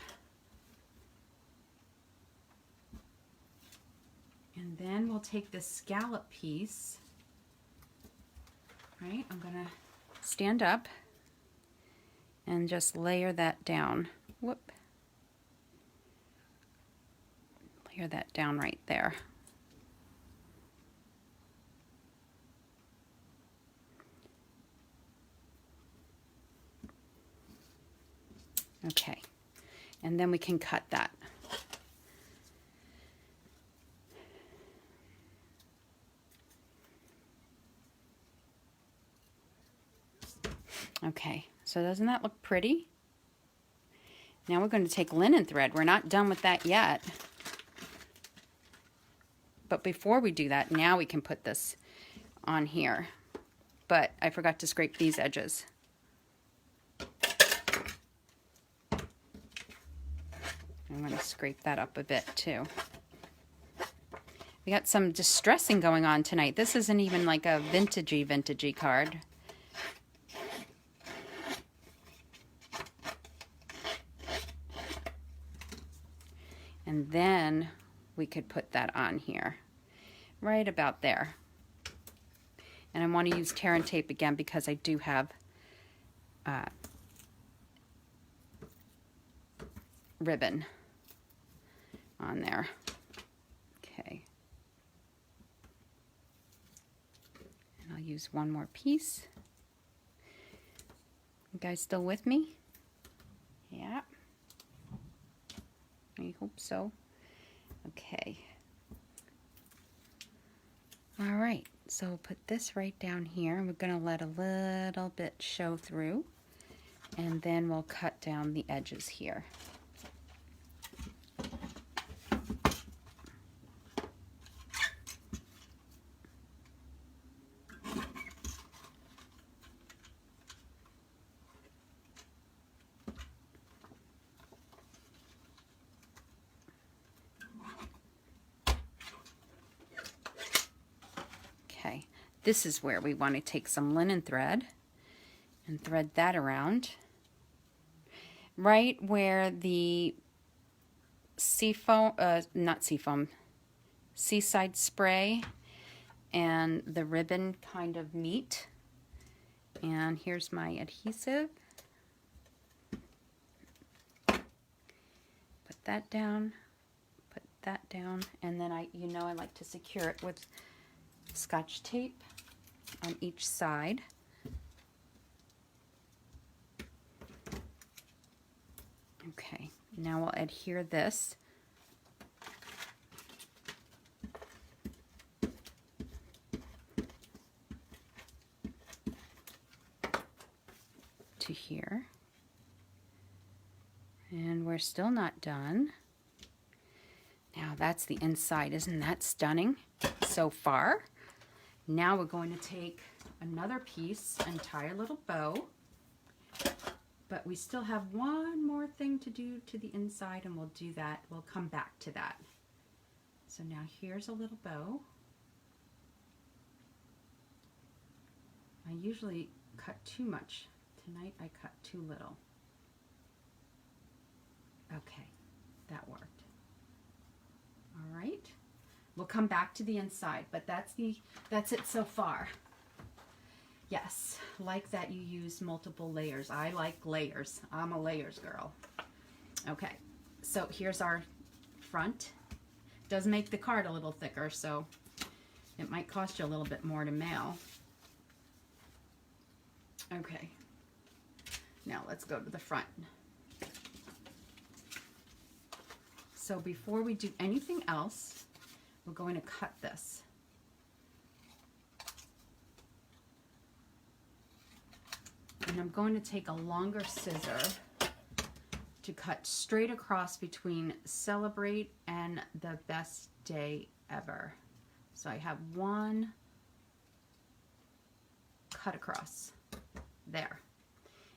S1: And then we'll take this scallop piece. Right, I'm gonna stand up and just layer that down. Whoop. Layer that down right there. Okay, and then we can cut that. Okay, so doesn't that look pretty? Now we're going to take linen thread. We're not done with that yet. But before we do that, now we can put this on here. But I forgot to scrape these edges. I'm going to scrape that up a bit too. We got some distressing going on tonight. This isn't even like a vintagey card. And then we could put that on here, right about there. And I want to use tear and tape again because I do have ribbon on there. Okay. And I'll use one more piece. You guys still with me? Yeah. I hope so. Okay. All right, so put this right down here, and we're going to let a little bit show through. And then we'll cut down the edges here. Okay, this is where we want to take some linen thread and thread that around. Right where the seaside spray and the ribbon kind of meet. And here's my adhesive. Put that down, and then I like to secure it with Scotch tape on each side. Okay, now we'll adhere this to here. And we're still not done. Now that's the inside. Isn't that stunning so far? Now we're going to take another piece and tie a little bow. But we still have one more thing to do to the inside, and we'll do that. We'll come back to that. So now here's a little bow. I usually cut too much. Tonight I cut too little. Okay, that worked. All right, we'll come back to the inside, but that's it so far. Yes, like that you use multiple layers. I like layers. I'm a layers girl. Okay, so here's our front. Does make the card a little thicker, so it might cost you a little bit more to mail. Okay, now let's go to the front. So before we do anything else, we're going to cut this. And I'm going to take a longer scissor to cut straight across between celebrate and the best day ever. So I have one cut across there.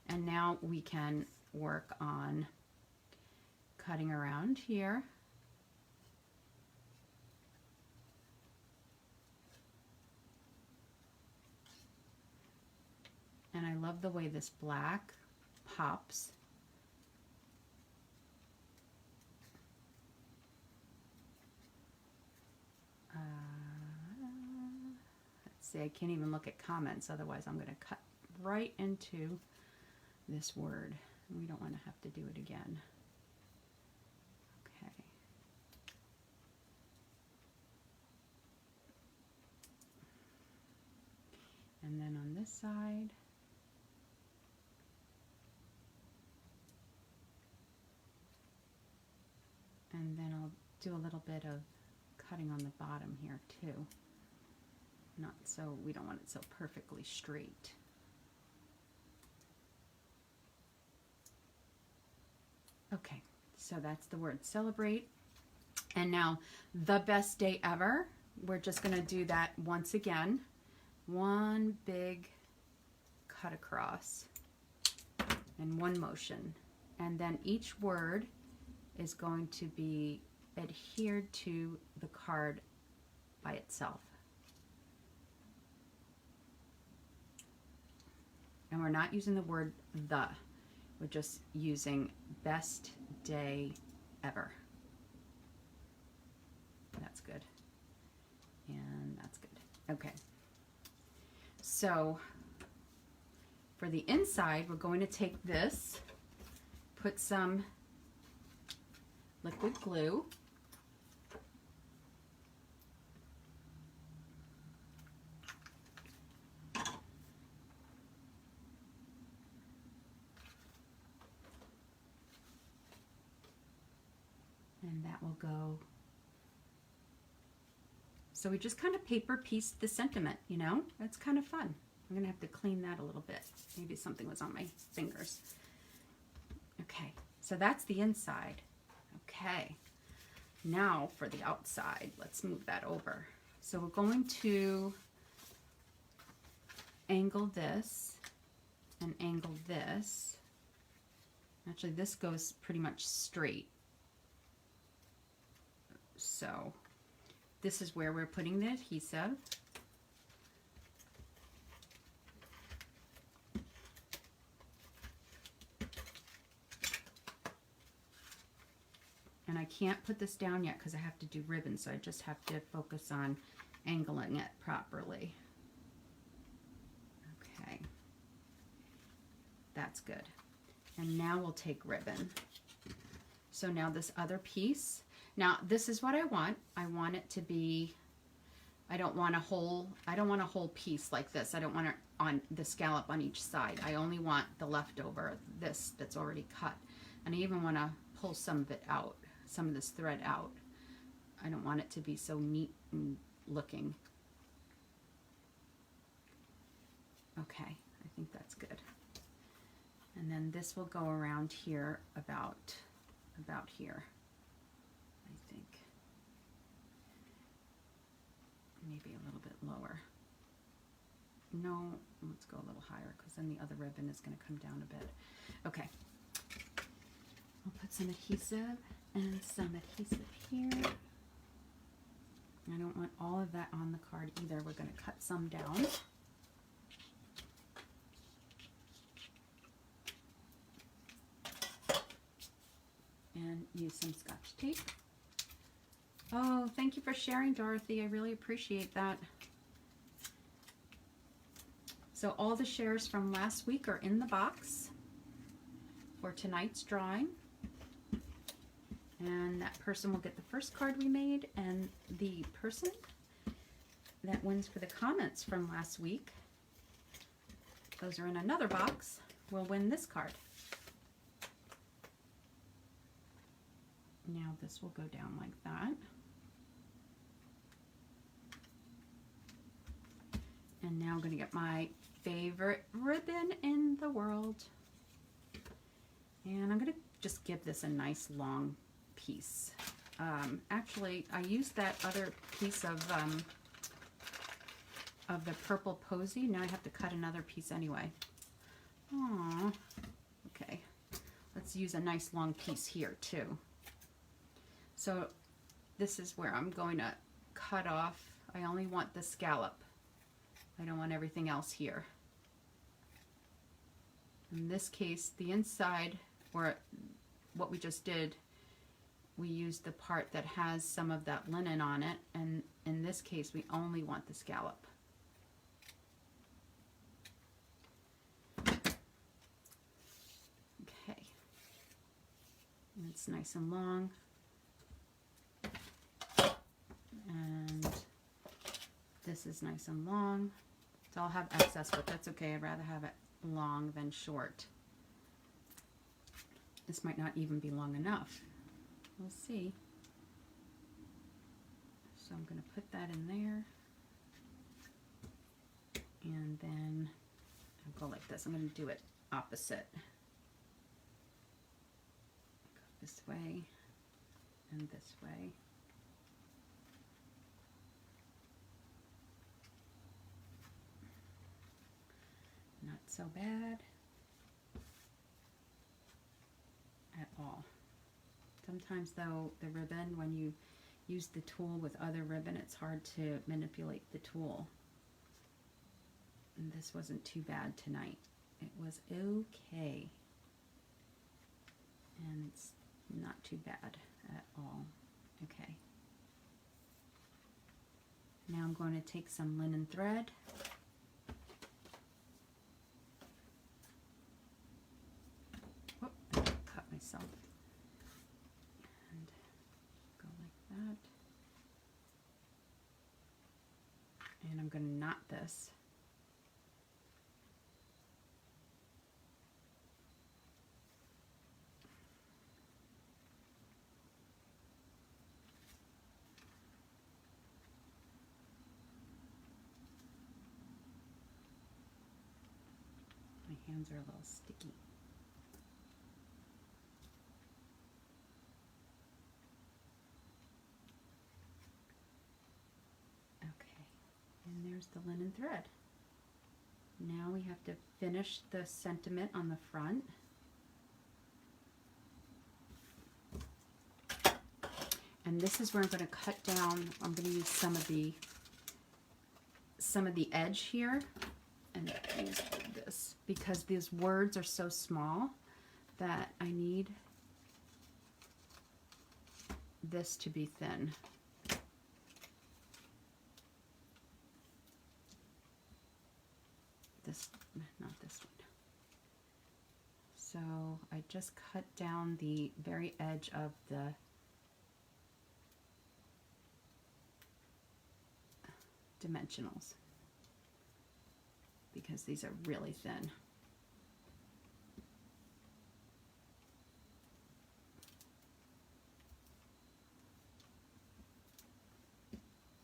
S1: And now we can work on cutting around here. And I love the way this black pops. Let's see, I can't even look at comments, otherwise I'm going to cut right into this word. We don't want to have to do it again. Okay. And then on this side, and then I'll do a little bit of cutting on the bottom here too. Not so, we don't want it so perfectly straight. Okay, so that's the word celebrate. And now the best day ever, we're just going to do that once again. One big cut across in one motion. And then each word is going to be adhered to the card by itself. And we're not using the word the. We're just using best day ever. That's good. And that's good. Okay. So for the inside, we're going to take this, put some liquid glue, and that will go. So we just kind of paper pieced the sentiment, you know? That's kind of fun. I'm gonna have to clean that a little bit. Maybe something was on my fingers. Okay, so that's the inside. Okay, now for the outside, let's move that over. So we're going to angle this and angle this. Actually, this goes pretty much straight. So this is where we're putting the adhesive. And I can't put this down yet because I have to do ribbon, so I just have to focus on angling it properly. Okay, that's good. And now we'll take ribbon. So now this other piece, now this is what I want. I want it to be, I don't want a whole piece like this. I don't want it on the scallop on each side. I only want the leftover, this that's already cut. And I even want to pull some of it out, some of this thread out. I don't want it to be so neat and looking. Okay, I think that's good. And then this will go around here about here, I think. Maybe a little bit lower. No, let's go a little higher because then the other ribbon is going to come down a bit. Okay. I'll put some adhesive and some adhesive here. I don't want all of that on the card either. We're going to cut some down. And use some Scotch tape. Oh, thank you for sharing, Dorothy. I really appreciate that. So all the shares from last week are in the box for tonight's drawing. And that person will get the first card we made, and the person that wins for the comments from last week, those are in another box, will win this card. Now this will go down like that. And now I'm going to get my favorite ribbon in the world. And I'm going to just give this a nice long piece. Actually, I used that other piece of the purple posy. Now I have to cut another piece anyway. Aww. Okay. Let's use a nice long piece here too. So this is where I'm going to cut off. I only want the scallop. I don't want everything else here. In this case, the inside, or what we just did, we used the part that has some of that linen on it, and in this case we only want the scallop. Okay. And it's nice and long. And this is nice and long. So I'll have excess, but that's okay. I'd rather have it long than short. This might not even be long enough. We'll see. So I'm going to put that in there. And then I'll go like this. I'm going to do it opposite. Go this way and this way. Not so bad at all. Sometimes though, the ribbon, when you use the tool with other ribbon, it's hard to manipulate the tool. And this wasn't too bad tonight. It was okay. And it's not too bad at all. Okay. Now I'm going to take some linen thread. Cut myself. And go like that. And I'm going to knot this. hands are a little sticky. Okay, and there's the linen thread. Now we have to finish the sentiment on the front. And this is where I'm going to cut down. I'm going to use some of the edge here and use this because these words are so small that I need this to be thin. This, not this one. So I just cut down the very edge of the dimensionals because these are really thin.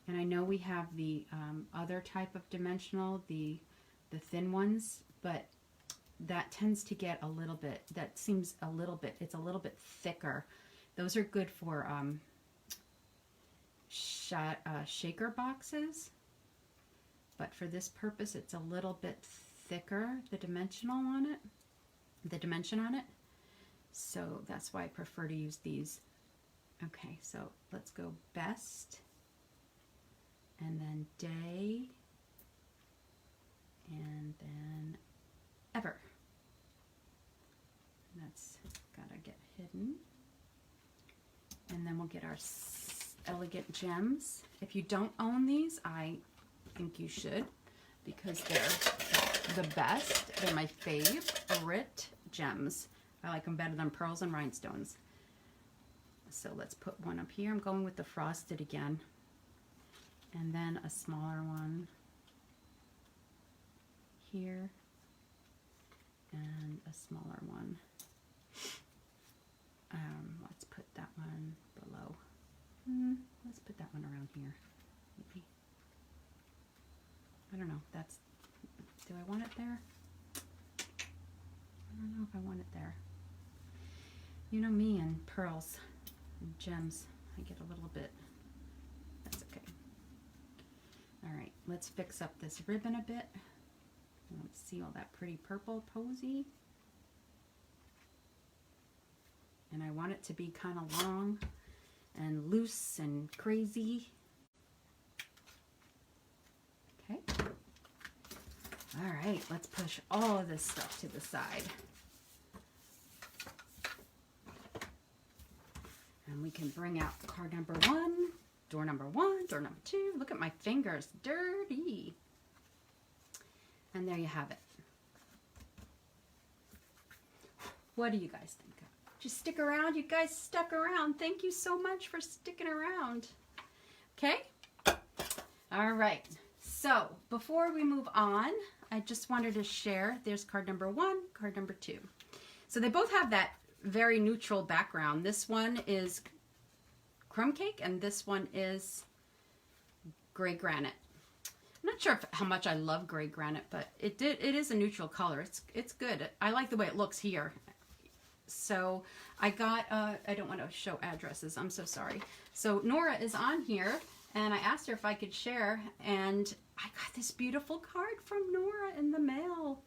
S1: And I know we have the other type of dimensional, the thin ones, but that tends to get a little bit, that seems a little bit, it's a little bit thicker. Those are good for shaker boxes, but for this purpose it's a little bit thicker, the dimension on it. So that's why I prefer to use these. Okay, so let's go best, and then day, and then ever. That's gotta get hidden. And then we'll get our elegant gems. If you don't own these, I think you should, because they're the best. They're my favorite gems. I like them better than pearls and rhinestones. So let's put one up here. I'm going with the frosted again. And then a smaller one here. And a smaller one. Let's put that one below. Let's put that one around here. Maybe. I don't know. That's. Do I want it there? I don't know if I want it there. You know me and pearls and gems. I get a little bit. That's okay. All right. Let's fix up this ribbon a bit. Let's see all that pretty purple posy. And I want it to be kind of long and loose and crazy. Okay. All right, let's push all of this stuff to the side. And we can bring out card number 1, door number 1, door number 2. Look at my fingers, dirty. And there you have it. What do you guys think? Just stick around. You guys stuck around. Thank you so much for sticking around. Okay? All right. So before we move on, I just wanted to share, there's card number 1, card number 2. So they both have that very neutral background. This one is crumb cake and this one is gray granite. I'm not sure how much I love gray granite, but it is a neutral color. It's good. I like the way it looks here. So I got, I don't want to show addresses, I'm so sorry. So Nora is on here, and I asked her if I could share, and I got this beautiful card from Nora in the mail.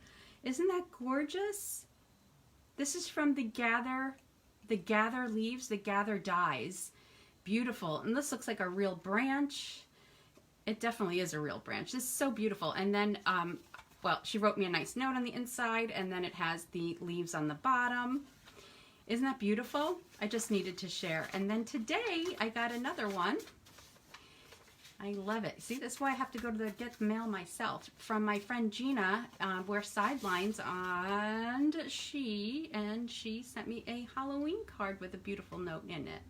S1: Isn't that gorgeous? This is from the Gather Leaves, the Gather Dies. Beautiful, and this looks like a real branch. It definitely is a real branch. This is so beautiful. And then, well, she wrote me a nice note on the inside, and then it has the leaves on the bottom. Isn't that beautiful? I just needed to share. And then today I got another one. I love it. See, that's why I have to go to get the mail myself. From my friend Gina, we're sidelines, and she sent me a Halloween card with a beautiful note in it.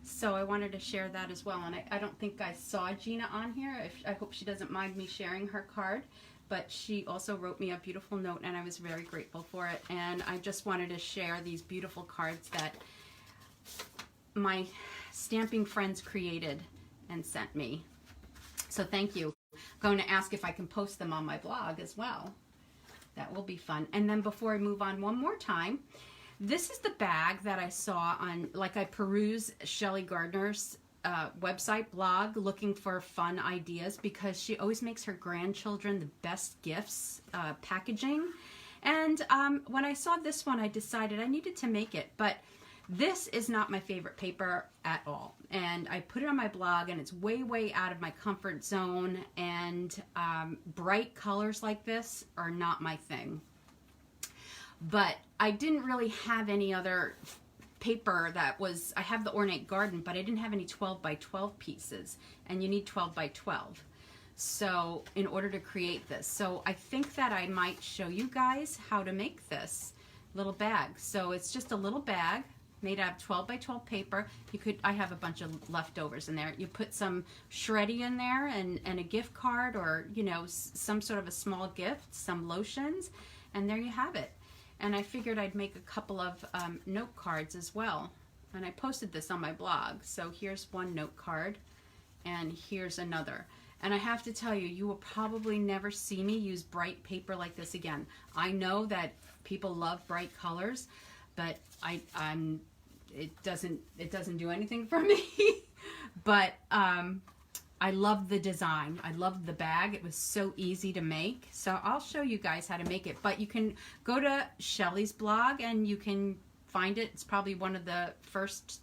S1: So I wanted to share that as well. And I don't think I saw Gina on here. I hope she doesn't mind me sharing her card. But she also wrote me a beautiful note, and I was very grateful for it. And I just wanted to share these beautiful cards that my stamping friends created and sent me. So thank you. I'm going to ask if I can post them on my blog as well. That will be fun. And then before I move on one more time, this is the bag that I saw on, like, I peruse Shelly Gardner's website blog looking for fun ideas, because she always makes her grandchildren the best gifts, packaging. And when I saw this one, I decided I needed to make it, but this is not my favorite paper at all. And I put it on my blog, and it's way, way out of my comfort zone, and bright colors like this are not my thing. But I didn't really have any other paper that was, I have the Ornate Garden, but I didn't have any 12 by 12 pieces, and you need 12 by 12. So in order to create this, so I think that I might show you guys how to make this little bag. So it's just a little bag made out of 12 by 12 paper. You could, I have a bunch of leftovers in there. You put some shreddy in there, and a gift card, or, you know, some sort of a small gift, some lotions, and there you have it. And I figured I'd make a couple of note cards as well. And I posted this on my blog. So here's one note card, and here's another. And I have to tell you, you will probably never see me use bright paper like this again. I know that people love bright colors, but it doesn't do anything for me. But I love the design. I love the bag. It was so easy to make. So I'll show you guys how to make it. But you can go to Shelly's blog and you can find it. It's probably one of the first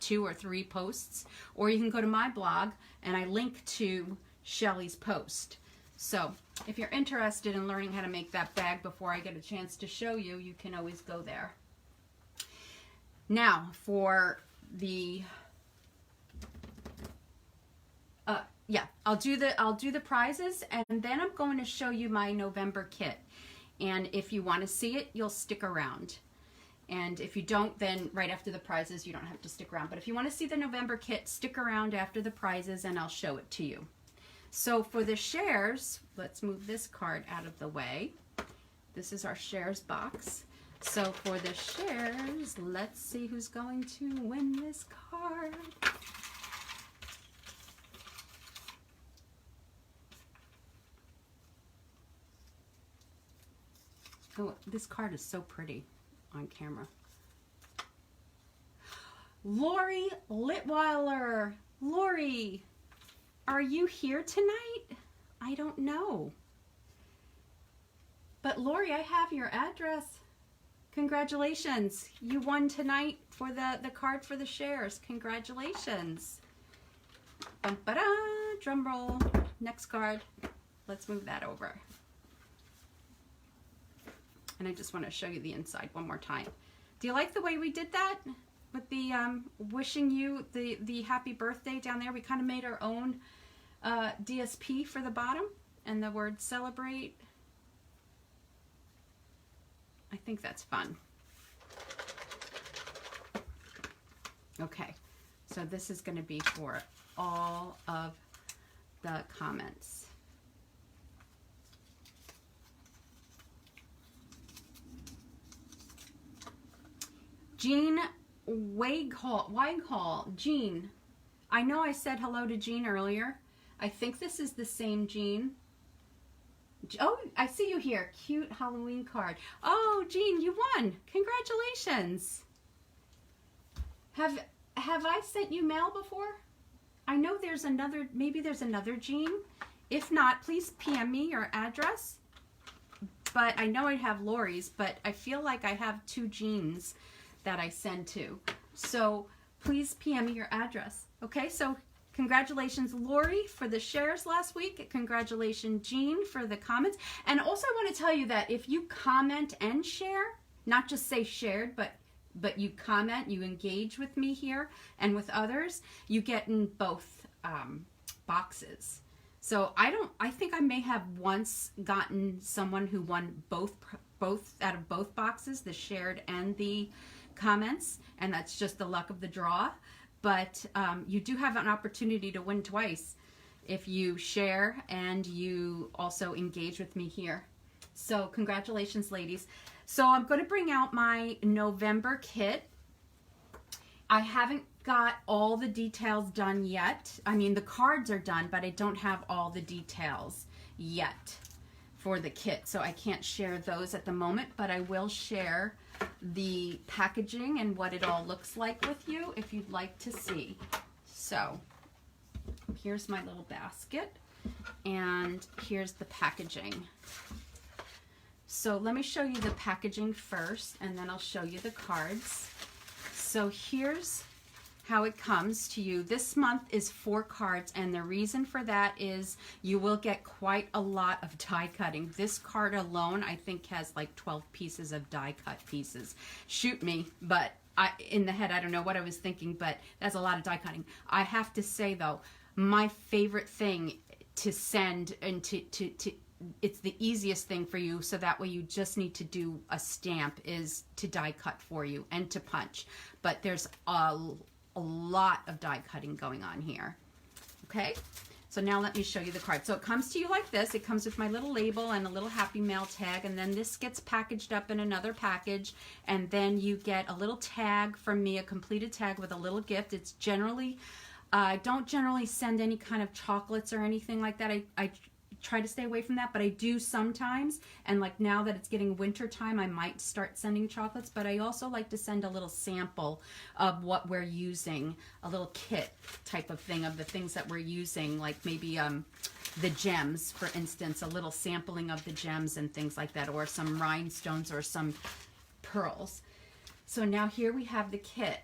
S1: 2 or 3 posts. Or you can go to my blog, and I link to Shelly's post. So if you're interested in learning how to make that bag before I get a chance to show you, you can always go there. Now for the I'll do the prizes, and then I'm going to show you my November kit. And if you want to see it, you'll stick around. And if you don't, then right after the prizes, you don't have to stick around. But if you want to see the November kit, stick around after the prizes and I'll show it to you. So for the shares, let's move this card out of the way. This is our shares box. So for the shares, let's see who's going to win this card. Oh, this card is so pretty on camera. Lori Litweiler. Lori, are you here tonight? I don't know. But Lori, I have your address. Congratulations. You won tonight for the card for the shares. Congratulations. Bum-ba-da, drum roll. Next card. Let's move that over. And I just want to show you the inside one more time. Do you like the way we did that? With the wishing you the happy birthday down there. We kind of made our own DSP for the bottom, and the word celebrate. I think that's fun. Okay, so this is going to be for all of the comments. Jean Weighall. Jean. I know I said hello to Jean earlier. I think this is the same Jean. Oh, I see you here. Cute Halloween card. Oh, Jean, you won. Congratulations. Have I sent you mail before? I know there's another, maybe there's another Jean. If not, please PM me your address. But I know I have Lori's, but I feel like I have 2 Jeans that I send to. So please PM me your address. Okay, so congratulations, Lori, for the shares last week. Congratulations, Jean, for the comments. And also I want to tell you that if you comment and share, not just say shared, but you comment, you engage with me here and with others, you get in both boxes. So I think I may have once gotten someone who won both out of both boxes, the shared and the comments, and that's just the luck of the draw. But you do have an opportunity to win twice if you share and you also engage with me here. So congratulations, ladies. So I'm going to bring out my November kit. I haven't got all the details done yet. I mean, the cards are done, but I don't have all the details yet for the kit, so I can't share those at the moment, but I will share the packaging and what it all looks like with you if you'd like to see. So here's my little basket, and here's the packaging. So let me show you the packaging first, and then I'll show you the cards. So here's how it comes to you. This month is 4 cards, and the reason for that is you will get quite a lot of die cutting. This card alone, I think, has like 12 pieces of die cut pieces. Shoot me, but in the head, I don't know what I was thinking, but that's a lot of die cutting. I have to say though, my favorite thing to send and it's the easiest thing for you, so that way you just need to do a stamp, is to die cut for you and to punch. But there's a lot of die cutting going on here. Okay, so now let me show you the card. So it comes to you like this. It comes with my little label and a little Happy Mail tag, and then this gets packaged up in another package, and then you get a little tag from me, a completed tag with a little gift. It's generally, I don't generally send any kind of chocolates or anything like that. I try to stay away from that, but I do sometimes, and like now that it's getting winter time, I might start sending chocolates, but I also like to send a little sample of what we're using, a little kit type of thing of the things that we're using, like maybe the gems, for instance, a little sampling of the gems and things like that, or some rhinestones or some pearls. So now here we have the kit.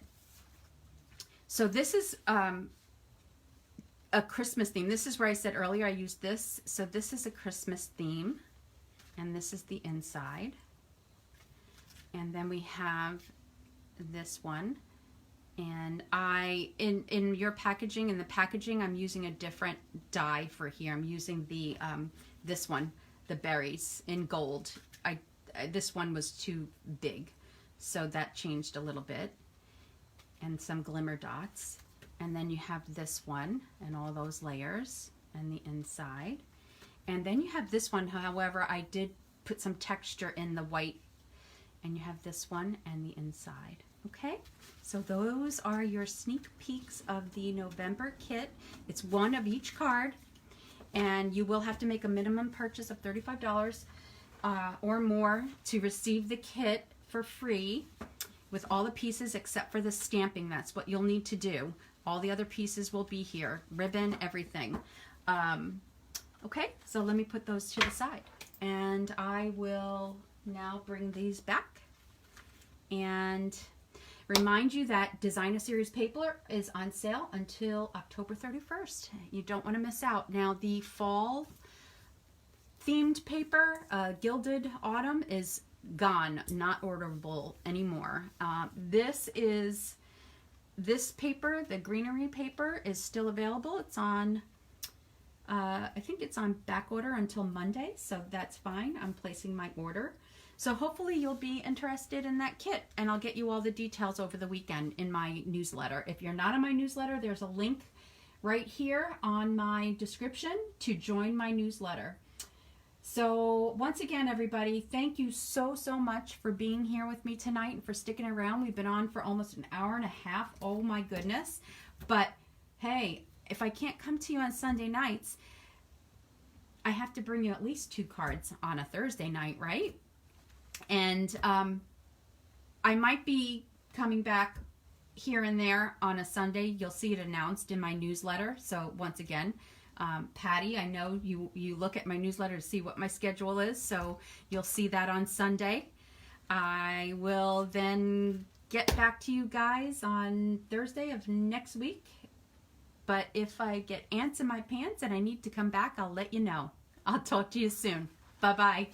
S1: So this is a Christmas theme. This is where I said earlier I used this. So this is a Christmas theme, and this is the inside. And then we have this one. And in your packaging, in the packaging, I'm using a different die for here. I'm using the this one, the berries in gold. This one was too big, so that changed a little bit. And some glimmer dots. And then you have this one and all those layers and the inside. And then you have this one, however, I did put some texture in the white. And you have this one and the inside. Okay, so those are your sneak peeks of the November kit. It's one of each card, and you will have to make a minimum purchase of $35 or more to receive the kit for free with all the pieces except for the stamping. That's what you'll need to do. All the other pieces will be here, ribbon, everything. Okay, so let me put those to the side, and I will now bring these back and remind you that Designer Series paper is on sale until October 31st. You don't want to miss out. Now the fall themed paper, Gilded Autumn, is gone, not orderable anymore. This paper, the greenery paper, is still available. It's on, I think it's on back order until Monday, so that's fine. I'm placing my order. So hopefully you'll be interested in that kit, and I'll get you all the details over the weekend in my newsletter. If you're not on my newsletter, there's a link right here on my description to join my newsletter. So once again, everybody, thank you so much for being here with me tonight and for sticking around. We've been on for almost an hour and a half. Oh my goodness. But hey, if I can't come to you on Sunday nights, I have to bring you at least 2 cards on a Thursday night, right? And I might be coming back here and there on a Sunday. You'll see it announced in my newsletter. So once again, Patty, I know you look at my newsletter to see what my schedule is, so you'll see that on Sunday. I will then get back to you guys on Thursday of next week. But if I get ants in my pants and I need to come back, I'll let you know. I'll talk to you soon. Bye-bye.